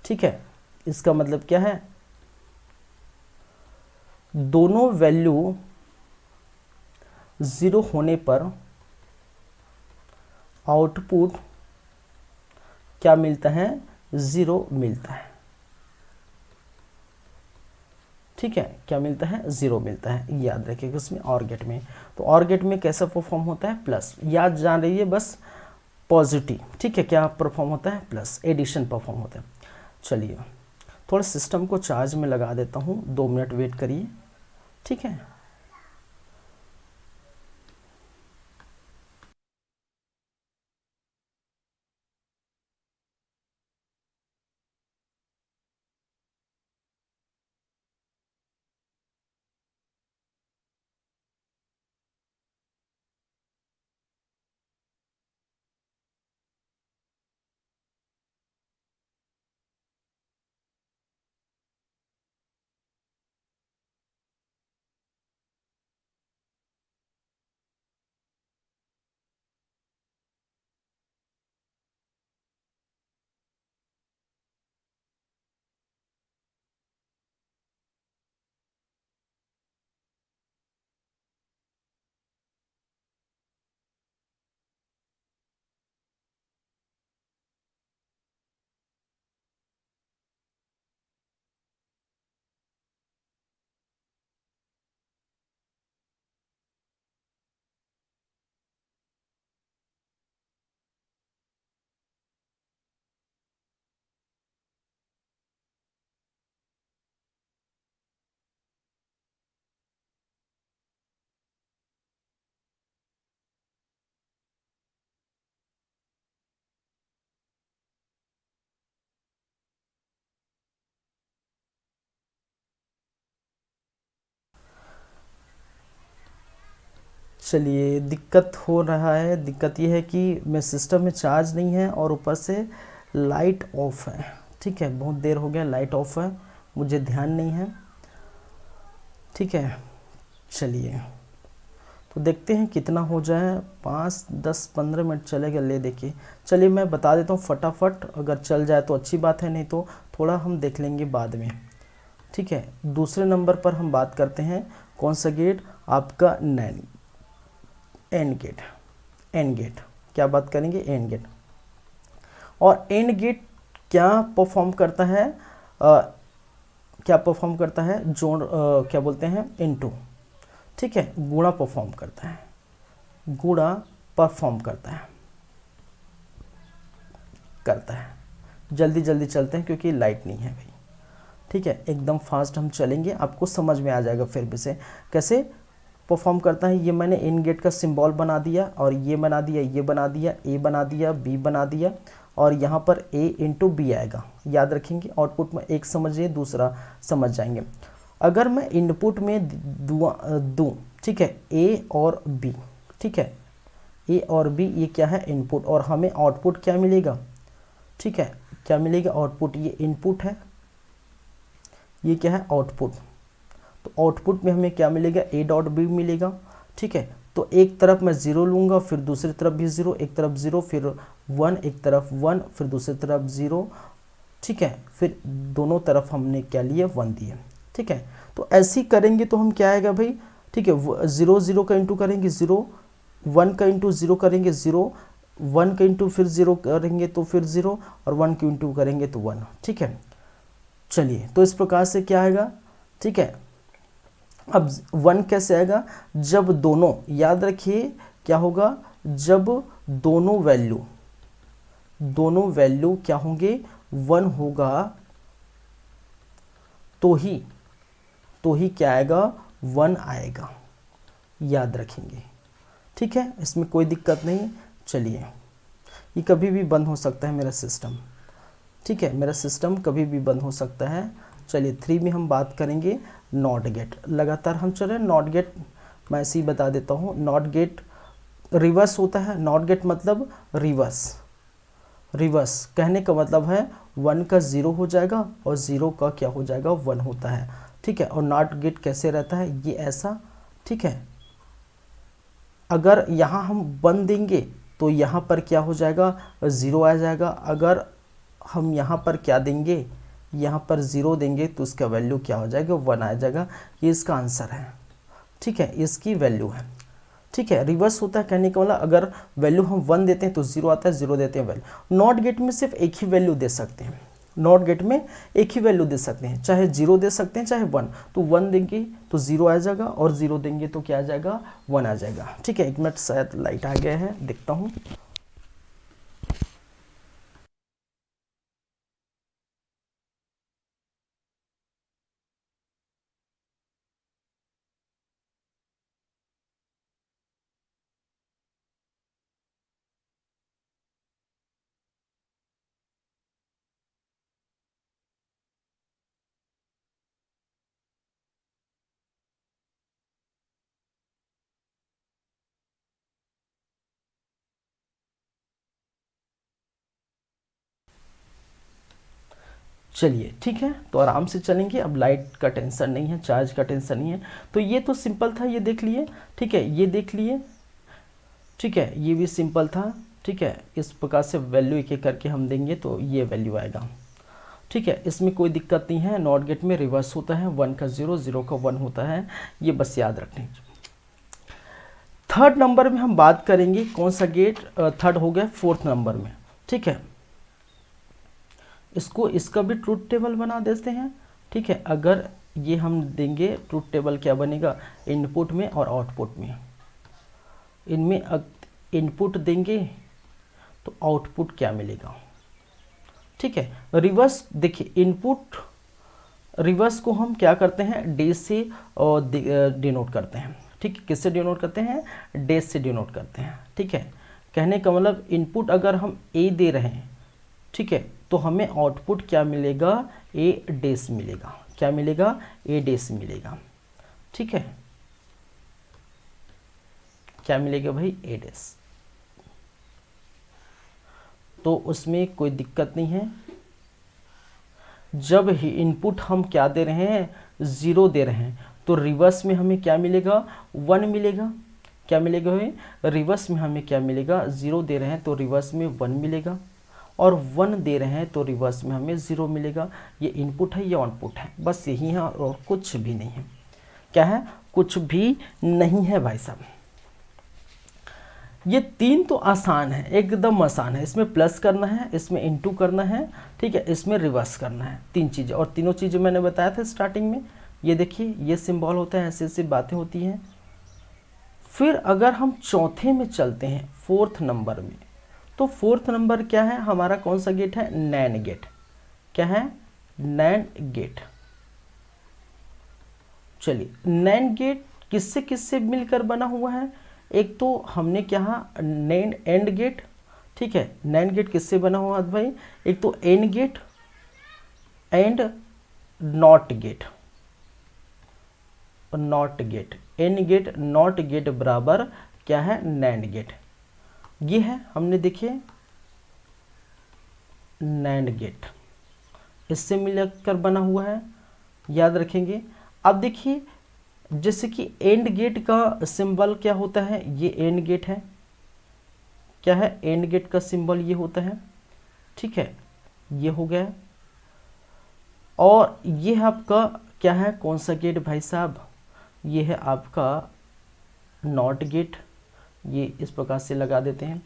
ठीक है। इसका मतलब क्या है, दोनों वैल्यू 0 होने पर आउटपुट क्या मिलता है, 0 मिलता है, ठीक है। क्या मिलता है, 0 मिलता है, याद रखिएगा इसमें और गेट में। तो और गेट में कैसा परफॉर्म होता है, प्लस, याद जान रही है बस, पॉजिटिव, ठीक है। क्या परफॉर्म होता है, प्लस, एडिशन परफॉर्म होता है। चलिए थोड़ा सिस्टम को चार्ज में लगा देता हूँ, 2 मिनट वेट करिए, ठीक है। चलिए, दिक्कत हो रहा है। दिक्कत ये है कि मैं सिस्टम में चार्ज नहीं है और ऊपर से लाइट ऑफ है। ठीक है, बहुत देर हो गया, लाइट ऑफ है, मुझे ध्यान नहीं है। ठीक है, चलिए तो देखते हैं कितना हो जाए। 5, 10, 15 मिनट चलेगा, ले देखिए। चलिए मैं बता देता हूँ फटाफट, अगर चल जाए तो अच्छी बात है, नहीं तो थोड़ा हम देख लेंगे बाद में। ठीक है, दूसरे नंबर पर हम बात करते हैं कौन सा गेट, आपका एंड गेट। एंड गेट क्या बात करेंगे, एंड गेट। और एंड गेट क्या परफॉर्म करता है, क्या परफॉर्म करता है, जोड़, क्या बोलते हैं, इनटू। ठीक है, गुणा परफॉर्म करता है, गुणा परफॉर्म करता है। जल्दी जल्दी चलते हैं क्योंकि लाइट नहीं है भाई। ठीक है, एकदम फास्ट हम चलेंगे, आपको समझ में आ जाएगा फिर भी से कैसे परफॉर्म करता है। ये मैंने इन गेट का सिंबल बना दिया, और ये बना दिया, ये बना दिया, ए बना दिया, बी बना दिया, और यहाँ पर ए इंटू बी आएगा। याद रखेंगे, आउटपुट में एक समझिए, दूसरा समझ जाएंगे। अगर मैं इनपुट में दूँ, ठीक है, ए और बी, ठीक है, ए और बी ये क्या है, इनपुट, और हमें आउटपुट क्या मिलेगा। ठीक है, क्या मिलेगा आउटपुट, ये इनपुट है, ये क्या है आउटपुट। तो आउटपुट में हमें क्या मिलेगा, ए डॉट बी मिलेगा। ठीक है, तो एक तरफ मैं ज़ीरो लूँगा, फिर दूसरी तरफ भी ज़ीरो, एक तरफ ज़ीरो, फिर 1, एक तरफ 1, फिर दूसरी तरफ ज़ीरो। ठीक है, फिर दोनों तरफ हमने क्या लिए, 1 दिए। ठीक है, तो ऐसे ही करेंगे तो हम क्या आएगा भाई। ठीक है, 0 0 का इंटू करेंगे 0, 1 का इंटू 0 करेंगे 0, 1 का इंटू फिर 0 करेंगे तो फिर 0, और 1 के इंटू करेंगे तो 1। ठीक है, चलिए तो इस प्रकार से क्या आएगा। ठीक है, अब 1 कैसे आएगा, जब दोनों, याद रखिए क्या होगा, जब दोनों वैल्यू क्या होंगे, 1 होगा, तो ही क्या आएगा, 1 आएगा। याद रखेंगे। ठीक है, इसमें कोई दिक्कत नहीं। चलिए, ये कभी भी बंद हो सकता है मेरा सिस्टम। ठीक है, मेरा सिस्टम कभी भी बंद हो सकता है। चलिए 3 में हम बात करेंगे नॉट गेट। लगातार हम चल रहे हैं नॉट गेट, मैं ऐसे ही बता देता हूँ। नॉट गेट रिवर्स होता है, नॉट गेट मतलब रिवर्स कहने का मतलब है 1 का 0 हो जाएगा और 0 का क्या हो जाएगा, 1 होता है। ठीक है, और नॉट गेट कैसे रहता है, ये ऐसा। ठीक है, अगर यहाँ हम 1 देंगे तो यहाँ पर क्या हो जाएगा, 0 आ जाएगा। अगर हम यहाँ पर क्या देंगे, यहाँ पर 0 देंगे तो उसका वैल्यू क्या हो जाएगा, 1 आ जाएगा। ये इसका आंसर है। ठीक है, इसकी वैल्यू है। ठीक है, रिवर्स होता है कहने का मतलब अगर वैल्यू हम 1 देते हैं तो 0 आता है, 0 देते हैं वैल्यू। नॉट गेट में सिर्फ एक ही वैल्यू दे सकते हैं, नॉट गेट में एक ही वैल्यू दे सकते हैं, चाहे 0 दे सकते हैं चाहे 1। तो 1 देंगे तो 0 आ जाएगा, और 0 देंगे तो क्या आ जाएगा, 1 आ जाएगा। ठीक है, 1 मिनट, शायद लाइट आ गया है, देखता हूँ। चलिए ठीक है, तो आराम से चलेंगे, अब लाइट का टेंशन नहीं है, चार्ज का टेंशन नहीं है। तो ये तो सिंपल था, ये देख लिए। ठीक है, ये देख लिए। ठीक है, ये भी सिंपल था। ठीक है, इस प्रकार से वैल्यू एक एक करके हम देंगे तो ये वैल्यू आएगा। ठीक है, इसमें कोई दिक्कत नहीं है। नॉट गेट में रिवर्स होता है, 1 का 0, 0 का 1 होता है, ये बस याद रखने। थर्ड नंबर में हम बात करेंगे कौन सा गेट, थर्ड हो गया, फोर्थ नंबर में। ठीक है, इसका भी ट्रूथ टेबल बना देते हैं। ठीक है, अगर ये हम देंगे, ट्रूथ टेबल क्या बनेगा, इनपुट में और आउटपुट में। इनमें इनपुट देंगे तो आउटपुट क्या मिलेगा। ठीक है, रिवर्स देखिए, इनपुट रिवर्स को हम क्या करते हैं, डेज से डिनोट करते हैं। ठीक है, किससे डिनोट करते हैं, डेज से डिनोट करते हैं। ठीक है, कहने का मतलब इनपुट अगर हम ए दे रहे हैं, ठीक है, तो हमें आउटपुट क्या मिलेगा, ए डेज मिलेगा। क्या मिलेगा, ए डेज मिलेगा। ठीक है, क्या मिलेगा भाई, ए डैश। तो उसमें कोई दिक्कत नहीं है। जब ही इनपुट हम क्या दे रहे हैं, 0 दे रहे हैं, तो रिवर्स में हमें क्या मिलेगा, 1 मिलेगा। क्या मिलेगा भाई, रिवर्स में हमें क्या मिलेगा, 0 दे रहे हैं तो रिवर्स में 1 मिलेगा, और 1 दे रहे हैं तो रिवर्स में हमें 0 मिलेगा। ये इनपुट है, ये आउटपुट है, बस यही है और कुछ भी नहीं है। क्या है, कुछ भी नहीं है भाई साहब। ये 3 तो आसान है, एकदम आसान है। इसमें प्लस करना है, इसमें इनटू करना है, ठीक है, इसमें रिवर्स करना है, 3 चीज़ें। और तीनों चीज़ें मैंने बताया था स्टार्टिंग में। ये देखिए, ये सिंबल होता है, ऐसे ऐसे बातें होती हैं। फिर अगर हम चौथे में चलते हैं, 4th नंबर में, तो 4th नंबर क्या है हमारा, कौन सा गेट है, नैंड गेट। क्या है, नैंड गेट। चलिए, नैंड गेट किससे किससे मिलकर बना हुआ है, एक तो हमने क्या, नैंड एंड गेट, ठीक है। नैंड गेट किससे बना हुआ है भाई, एक तो and gate and not gate. Not gate, and gate not gate बराबर क्या है, नैंड गेट। ये है, हमने देखिए नैंड गेट, इससे मिलकर बना हुआ है, याद रखेंगे। अब देखिए, जैसे कि एंड गेट का सिंबल क्या होता है, ये एंड गेट है। क्या है, एंड गेट का सिंबल ये होता है, ठीक है, ये हो गया। और ये आपका क्या है, कौन सा गेट भाई साहब, ये है आपका नॉट गेट। ये इस प्रकार से लगा देते हैं।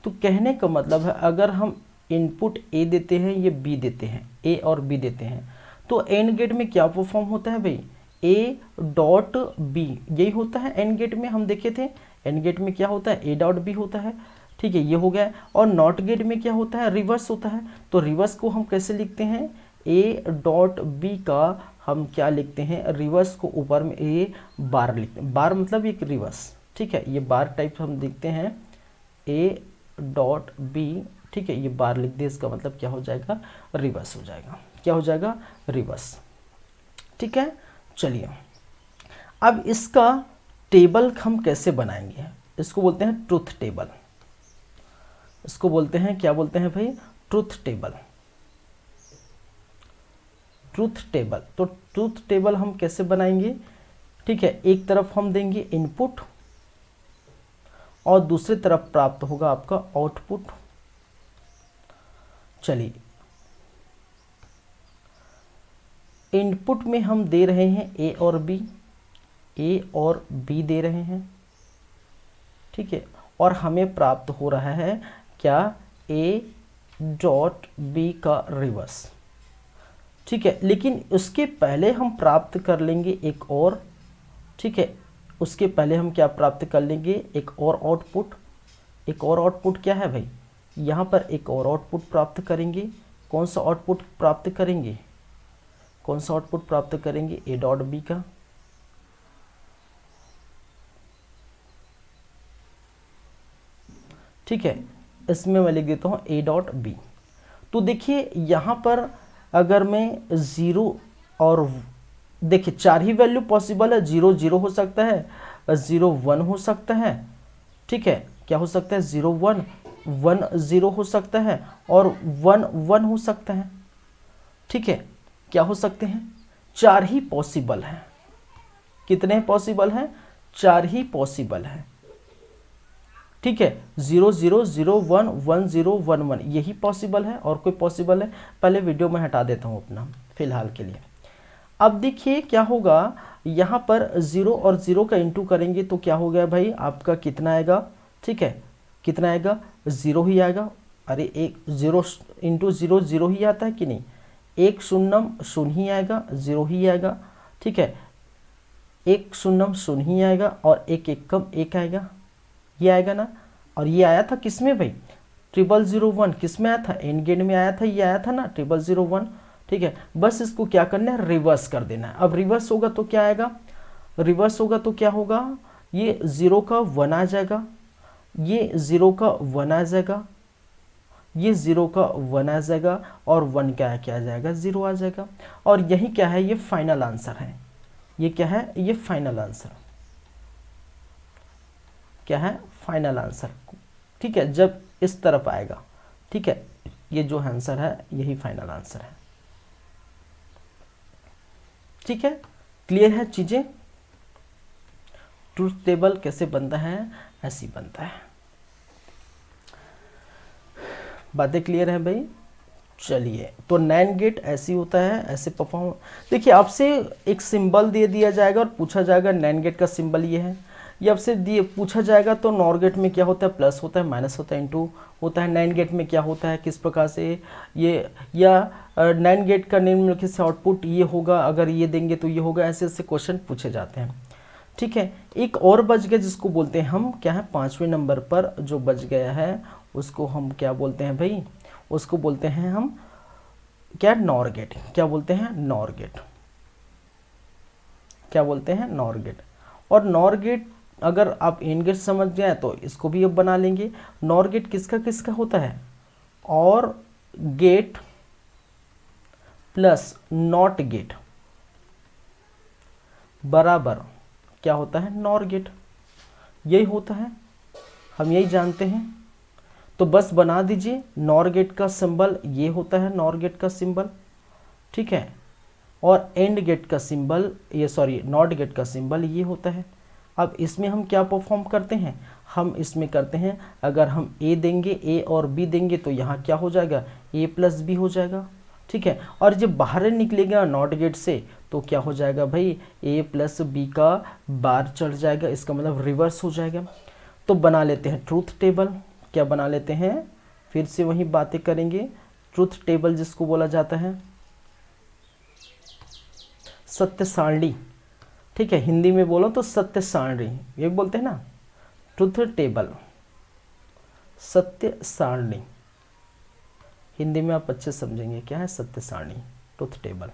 तो कहने का मतलब है, अगर हम इनपुट ए देते हैं, ये बी देते हैं, ए और बी देते हैं, तो एंड गेट में क्या परफॉर्म होता है भाई, ए डॉट बी, यही होता है एंड गेट में। हम देखे थे एंड गेट में क्या होता है, ए डॉट बी होता है, ठीक है, ये हो गया। और नॉट गेट में क्या होता है, रिवर्स होता है। तो रिवर्स को हम कैसे लिखते हैं, ए डॉट बी का हम क्या लिखते हैं, रिवर्स को ऊपर में ए बार लिखते हैं। बार मतलब एक रिवर्स, ठीक है, ये बार टाइप हम देखते हैं, ए डॉट बी, ठीक है, ये बार लिख दे, इसका मतलब क्या हो जाएगा, रिवर्स हो जाएगा। क्या हो जाएगा, रिवर्स, ठीक है। चलिए, अब इसका टेबल हम कैसे बनाएंगे, इसको बोलते हैं ट्रुथ टेबल। इसको बोलते हैं, क्या बोलते हैं भाई, ट्रुथ टेबल। ट्रुथ टेबल, तो ट्रुथ टेबल हम कैसे बनाएंगे, ठीक है, एक तरफ हम देंगे इनपुट और दूसरी तरफ प्राप्त होगा आपका आउटपुट। चलिए, इनपुट में हम दे रहे हैं ए और बी, ए और बी दे रहे हैं, ठीक है, और हमें प्राप्त हो रहा है क्या, ए डॉट बी का रिवर्स, ठीक है। लेकिन उसके पहले हम प्राप्त कर लेंगे एक और, ठीक है, उसके पहले हम क्या प्राप्त कर लेंगे, एक और आउटपुट। एक और आउटपुट क्या है भाई, यहाँ पर एक और आउटपुट प्राप्त करेंगे। कौन सा आउटपुट प्राप्त करेंगे, कौन सा आउटपुट प्राप्त करेंगे, ए डॉट बी का। ठीक है, इसमें मैं लिख देता हूँ ए डॉट बी। तो देखिए यहाँ पर अगर मैं 0 और देखिए 4 ही वैल्यू पॉसिबल है, 0 0 हो सकता है, 0 1 हो सकता है, ठीक है, क्या हो सकता है, 0 1 1 0 हो सकता है और 1 1 हो सकता है, ठीक है। क्या हो सकते हैं, 4 ही पॉसिबल हैं। कितने पॉसिबल हैं, 4 ही पॉसिबल हैं, ठीक है। 0 0 0 1 1 0 1 1 यही पॉसिबल है, और कोई पॉसिबल है, पहले वीडियो में हटा देता हूँ अपना फिलहाल के लिए। अब देखिए क्या होगा, यहाँ पर 0 और 0 का इंटू करेंगे तो क्या हो गया भाई, आपका कितना आएगा, ठीक है, कितना आएगा, 0 ही आएगा। अरे एक 0 इंटू 0 0 ही आता है कि नहीं, एक शून्यम शून्य ही आएगा, 0 ही आएगा, ठीक है, एक शून्यम शून्य ही आएगा और एक एकम एक आएगा, ये आएगा ना। और ये आया था किस में भाई, 0001 किस में आया था, एंड गेट में आया था, ये आया था ना 0001, ठीक है। बस इसको क्या करना है, रिवर्स कर देना है। अब रिवर्स होगा तो क्या आएगा, रिवर्स होगा तो क्या होगा, ये 0 का 1 आ जाएगा, ये 0 का 1 आ जाएगा, ये 0 का 1 आ जाएगा और 1 का क्या आ जाएगा, 0 आ जाएगा। और यही क्या है, ये फाइनल आंसर है। ये क्या है, ये फाइनल आंसर। क्या है, फाइनल आंसर। ठीक है, जब इस तरफ आएगा, ठीक है, ये जो आंसर है यही फाइनल आंसर है। ठीक है, क्लियर है चीजें। ट्रूथ टेबल कैसे बनता है, ऐसी बनता है। बातें क्लियर है भाई। चलिए, तो नैंड गेट ऐसी होता है, ऐसे परफॉर्म। देखिए, आपसे एक सिंबल दे दिया जाएगा और पूछा जाएगा नैंड गेट का सिंबल ये है। ये आपसे दिए पूछा जाएगा तो नॉर गेट में क्या होता है, प्लस होता है, माइनस होता है, इनटू होता है। नैंड गेट में क्या होता है, किस प्रकार से ये, या नैंड गेट का निम्नलिखित से आउटपुट ये होगा, अगर ये देंगे तो ये होगा, ऐसे ऐसे क्वेश्चन पूछे जाते हैं। ठीक है, एक और बच गया जिसको बोलते हैं हम क्या है, 5वें नंबर पर जो बच गया है उसको हम क्या बोलते हैं भाई, उसको बोलते हैं हम क्या, नॉर गेट। क्या बोलते हैं, नॉर गेट। क्या बोलते हैं, नॉर गेट। और नॉर गेट अगर आप एंड गेट समझ जाए तो इसको भी अब बना लेंगे। नॉर गेट किसका किसका होता है, और गेट प्लस नॉट गेट बराबर क्या होता है, नॉर गेट। यही होता है, हम यही जानते हैं। तो बस बना दीजिए, नॉर गेट का सिंबल ये होता है, नॉर गेट का सिंबल। ठीक है, और एंड गेट का सिंबल ये, सॉरी, नॉट गेट का सिंबल ये होता है। अब इसमें हम क्या परफॉर्म करते हैं, हम इसमें करते हैं, अगर हम ए देंगे, ए और बी देंगे तो यहाँ क्या हो जाएगा, ए प्लस बी हो जाएगा। ठीक है, और जब बाहर निकलेगा नॉट गेट से तो क्या हो जाएगा भाई, ए प्लस बी का बार चढ़ जाएगा, इसका मतलब रिवर्स हो जाएगा। तो बना लेते हैं ट्रूथ टेबल। क्या बना लेते हैं, फिर से वही बातें करेंगे। ट्रूथ टेबल जिसको बोला जाता है सत्य सारणी। ठीक है, हिंदी में बोलो तो सत्य सारणी, ये बोलते हैं ना, ट्रूथ टेबल, सत्य सारणी। हिंदी में आप अच्छे समझेंगे क्या है सत्य सारणी, ट्रूथ टेबल।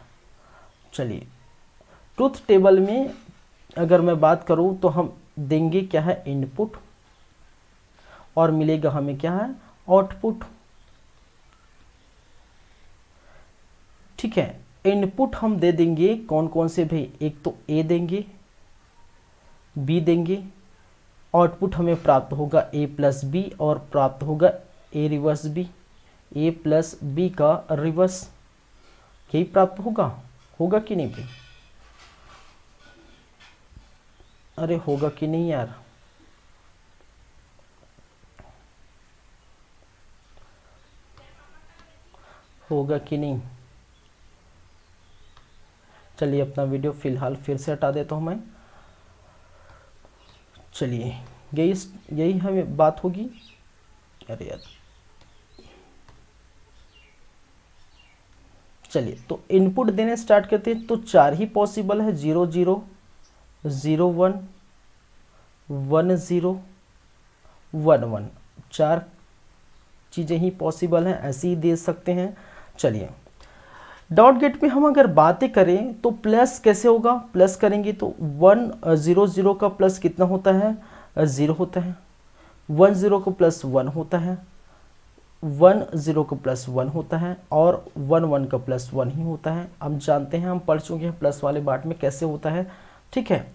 चलिए, ट्रूथ टेबल में अगर मैं बात करूं तो हम देंगे क्या है, इनपुट, और मिलेगा हमें क्या है, आउटपुट। ठीक है, इनपुट हम दे देंगे कौन कौन से भाई, एक तो ए देंगे, बी देंगे, आउटपुट हमें प्राप्त होगा ए प्लस बी, और प्राप्त होगा ए रिवर्स बी, ए प्लस बी का रिवर्स, यही प्राप्त होगा। होगा कि नहीं भाई, अरे होगा कि नहीं यार, होगा कि नहीं। चलिए, अपना वीडियो फिलहाल फिर से हटा देता हूं मैं। चलिए, यही हमें बात होगी। अरे यार, चलिए, तो इनपुट देने स्टार्ट करते हैं। तो 4 ही पॉसिबल है, 0 0 0 1 1 0 1 1, 4 चीज़ें ही पॉसिबल हैं, ऐसे ही दे सकते हैं। चलिए, डॉट गेट में हम अगर बातें करें तो प्लस कैसे होगा, प्लस करेंगे तो 1 0 0 का प्लस कितना होता है, 0 होता है। 1 0 का प्लस 1 होता है, 1 0 का प्लस 1 होता है, और 1 1 का प्लस 1 ही होता है। हम जानते हैं, हम पढ़ चुके हैं प्लस वाले पार्ट में कैसे होता है। ठीक है,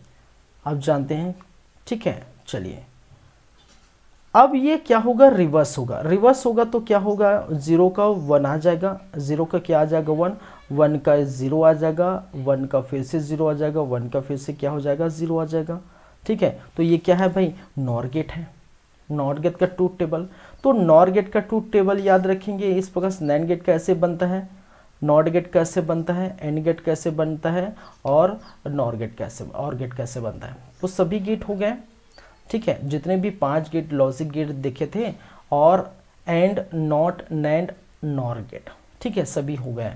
आप जानते हैं। ठीक है, चलिए, अब ये क्या होगा, रिवर्स होगा। रिवर्स होगा तो क्या होगा, 0 का 1 आ जाएगा, 0 का क्या आ जाएगा, 1, 1 का 0 आ जाएगा, 1 का फिर से 0 आ जाएगा, 1 का फिर से क्या हो जाएगा, 0 आ जाएगा। ठीक है, तो ये क्या है भाई, नॉर गेट है, नॉर गेट का ट्रूथ टेबल। तो नॉर गेट का ट्रूथ टेबल याद रखेंगे इस प्रकार। नैंड गेट कैसे बनता है, नॉट गेट कैसे बनता है, एंड गेट कैसे बनता है, और नॉर गेट कैसे, और गेट कैसे बनता है। तो सभी गेट हो गए। ठीक है, जितने भी 5 गेट लॉजिक गेट देखे थे, और and, not, NAND, NOR gate, ठीक है, सभी हो गए,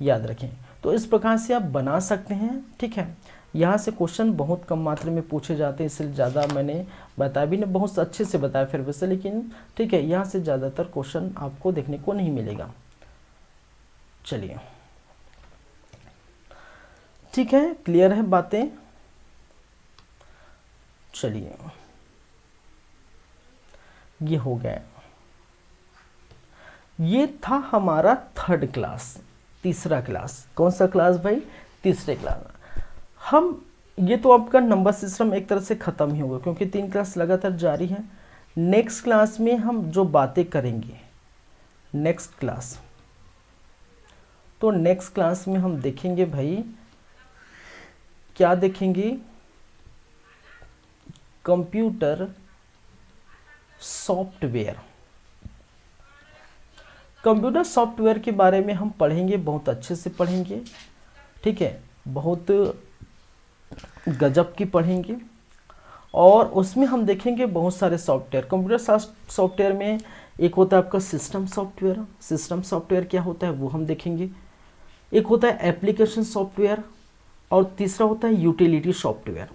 याद रखें। तो इस प्रकार से आप बना सकते हैं। ठीक है, यहाँ से क्वेश्चन बहुत कम मात्रा में पूछे जाते हैं, इसलिए ज़्यादा मैंने बताया भी नहीं, बहुत अच्छे से बताया फिर वैसे, लेकिन ठीक है, यहाँ से ज़्यादातर क्वेश्चन आपको देखने को नहीं मिलेगा। चलिए, ठीक है, क्लियर है बातें। चलिए, ये हो गया। ये था हमारा 3rd क्लास, तीसरा क्लास। कौन सा क्लास भाई, तीसरे क्लास। हम ये तो आपका नंबर सिस्टम एक तरह से ख़त्म ही होगा क्योंकि 3 क्लास लगातार जारी है। नेक्स्ट क्लास में हम जो बातें करेंगे, नेक्स्ट क्लास, तो नेक्स्ट क्लास में हम देखेंगे भाई, क्या देखेंगे, कंप्यूटर सॉफ्टवेयर। कंप्यूटर सॉफ्टवेयर के बारे में हम पढ़ेंगे, बहुत अच्छे से पढ़ेंगे, ठीक है, बहुत गजब की पढ़ेंगे। और उसमें हम देखेंगे बहुत सारे सॉफ्टवेयर। कंप्यूटर सॉफ्टवेयर में एक होता है आपका सिस्टम सॉफ्टवेयर। सिस्टम सॉफ्टवेयर क्या होता है वो हम देखेंगे। एक होता है एप्लीकेशन सॉफ्टवेयर और तीसरा होता है यूटिलिटी सॉफ्टवेयर,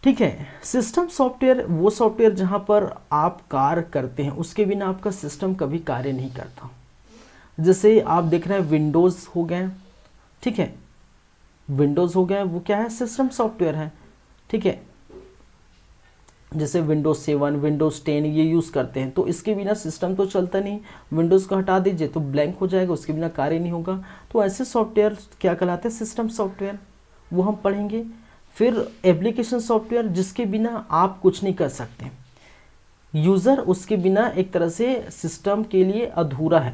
ठीक है। सिस्टम सॉफ्टवेयर वो सॉफ्टवेयर जहाँ पर आप कार्य करते हैं, उसके बिना आपका सिस्टम कभी कार्य नहीं करता। जैसे आप देख रहे हैं विंडोज़ हो गए, ठीक है, विंडोज़ हो गए, वो क्या है, सिस्टम सॉफ्टवेयर है, ठीक है। जैसे विंडोज़ 7, विंडोज़ 10 ये यूज़ करते हैं, तो इसके बिना सिस्टम तो चलता नहीं। विंडोज़ को हटा दीजिए तो ब्लैंक हो जाएगा, उसके बिना कार्य नहीं होगा। तो ऐसे सॉफ्टवेयर क्या कहलाते हैं, सिस्टम सॉफ्टवेयर, वो हम पढ़ेंगे। फिर एप्लीकेशन सॉफ्टवेयर जिसके बिना आप कुछ नहीं कर सकते, यूज़र उसके बिना एक तरह से सिस्टम के लिए अधूरा है,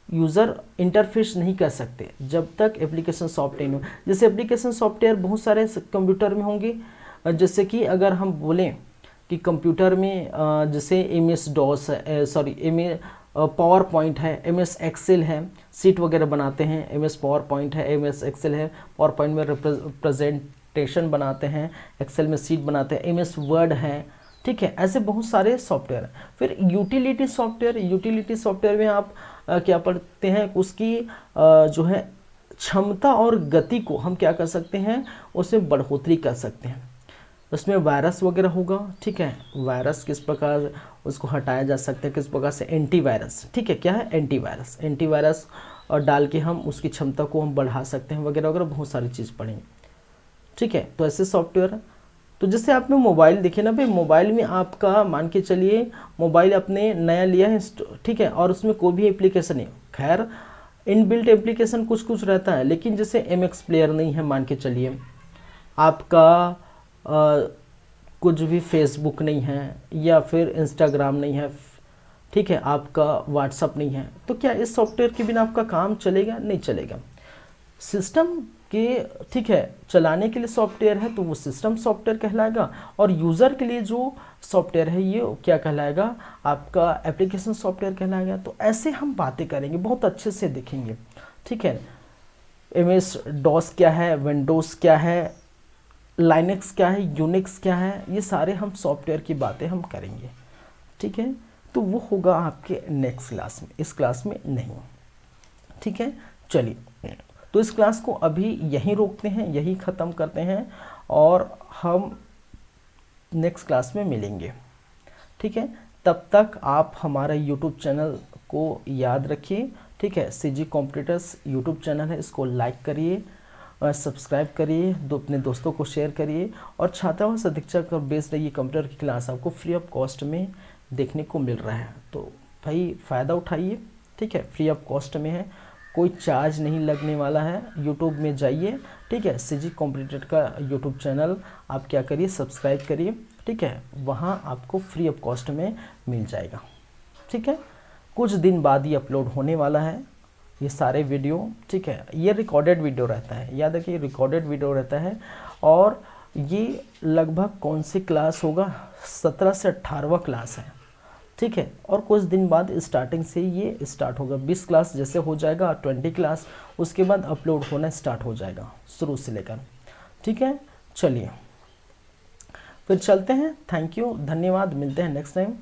यूज़र इंटरफेस नहीं कर सकते जब तक एप्लीकेशन सॉफ्टवेयर हो। जैसे एप्लीकेशन सॉफ्टवेयर बहुत सारे कंप्यूटर में होंगे, जैसे कि अगर हम बोलें कि कंप्यूटर में जैसे MS DOS है, सॉरी पावर पॉइंट है, MS एक्सेल है, सीट वगैरह बनाते हैं, MS पावर पॉइंट है, MS एक्सेल है, पावर पॉइंट में रिप्रेजेंटेशन बनाते हैं, एक्सेल में सीट बनाते हैं, MS वर्ड है, ठीक है। ऐसे बहुत सारे सॉफ्टवेयर हैं। फिर यूटिलिटी सॉफ्टवेयर, यूटिलिटी सॉफ्टवेयर में आप क्या पढ़ते हैं, उसकी जो है क्षमता और गति को हम क्या कर सकते हैं, उसमें बढ़ोतरी कर सकते हैं। उसमें वायरस वगैरह होगा, ठीक है, वायरस किस प्रकार उसको हटाया जा सकता है, किस प्रकार से एंटीवायरस, ठीक है, क्या है एंटीवायरस, एंटीवायरस और डाल के हम उसकी क्षमता को हम बढ़ा सकते हैं, वगैरह वगैरह बहुत सारी चीज़ पढ़ेंगे, ठीक है। तो ऐसे सॉफ्टवेयर। तो जैसे आपने मोबाइल देखे ना भाई, मोबाइल में आपका मान के चलिए मोबाइल आपने नया लिया है, ठीक है, और उसमें कोई भी एप्लीकेशन नहीं, खैर इनबिल्ट एप्लीकेशन कुछ कुछ रहता है, लेकिन जैसे MX प्लेयर नहीं है मान के चलिए, आपका कुछ भी फेसबुक नहीं है या फिर इंस्टाग्राम नहीं है, ठीक है, आपका व्हाट्सअप नहीं है, तो क्या इस सॉफ्टवेयर के बिना आपका काम चलेगा, नहीं चलेगा। सिस्टम के, ठीक है, चलाने के लिए सॉफ्टवेयर है तो वो सिस्टम सॉफ्टवेयर कहलाएगा, और यूज़र के लिए जो सॉफ्टवेयर है ये क्या कहलाएगा, आपका एप्लीकेशन सॉफ्टवेयर कहलाएगा। तो ऐसे हम बातें करेंगे, बहुत अच्छे से देखेंगे, ठीक है। MS DOS क्या है, विंडोज़ क्या है, लाइनक्स क्या है, यूनिक्स क्या है, ये सारे हम सॉफ्टवेयर की बातें हम करेंगे, ठीक है। तो वो होगा आपके नेक्स्ट क्लास में, इस क्लास में नहीं, ठीक है। चलिए, तो इस क्लास को अभी यहीं रोकते हैं, यहीं ख़त्म करते हैं, और हम नेक्स्ट क्लास में मिलेंगे, ठीक है। तब तक आप हमारा यूट्यूब चैनल को याद रखिए, ठीक है। CG कॉम्पिटिटर्स यूट्यूब चैनल है, इसको लाइक करिए और सब्सक्राइब करिए, अपने दोस्तों को शेयर करिए, और छात्रावास अधीक्षक और बेस्ड ये कंप्यूटर की क्लास आपको फ्री ऑफ कॉस्ट में देखने को मिल रहा है। तो भाई फ़ायदा उठाइए, ठीक है, फ्री ऑफ कॉस्ट में है, कोई चार्ज नहीं लगने वाला है। यूट्यूब में जाइए, ठीक है, CG कॉम्पिटिटर का यूट्यूब चैनल आप क्या करिए, सब्सक्राइब करिए, ठीक है, वहाँ आपको फ्री ऑफ कॉस्ट में मिल जाएगा, ठीक है। कुछ दिन बाद ये अपलोड होने वाला है ये सारे वीडियो, ठीक है। ये रिकॉर्डेड वीडियो रहता है, याद रखिए रिकॉर्डेड वीडियो रहता है, और ये लगभग कौन सी क्लास होगा, 17 से 18वां क्लास है, ठीक है। और कुछ दिन बाद स्टार्टिंग से ये स्टार्ट होगा, 20 क्लास जैसे हो जाएगा, 20 क्लास उसके बाद अपलोड होना स्टार्ट हो जाएगा शुरू से लेकर, ठीक है। चलिए फिर चलते हैं, थैंक यू, धन्यवाद, मिलते हैं नेक्स्ट टाइम।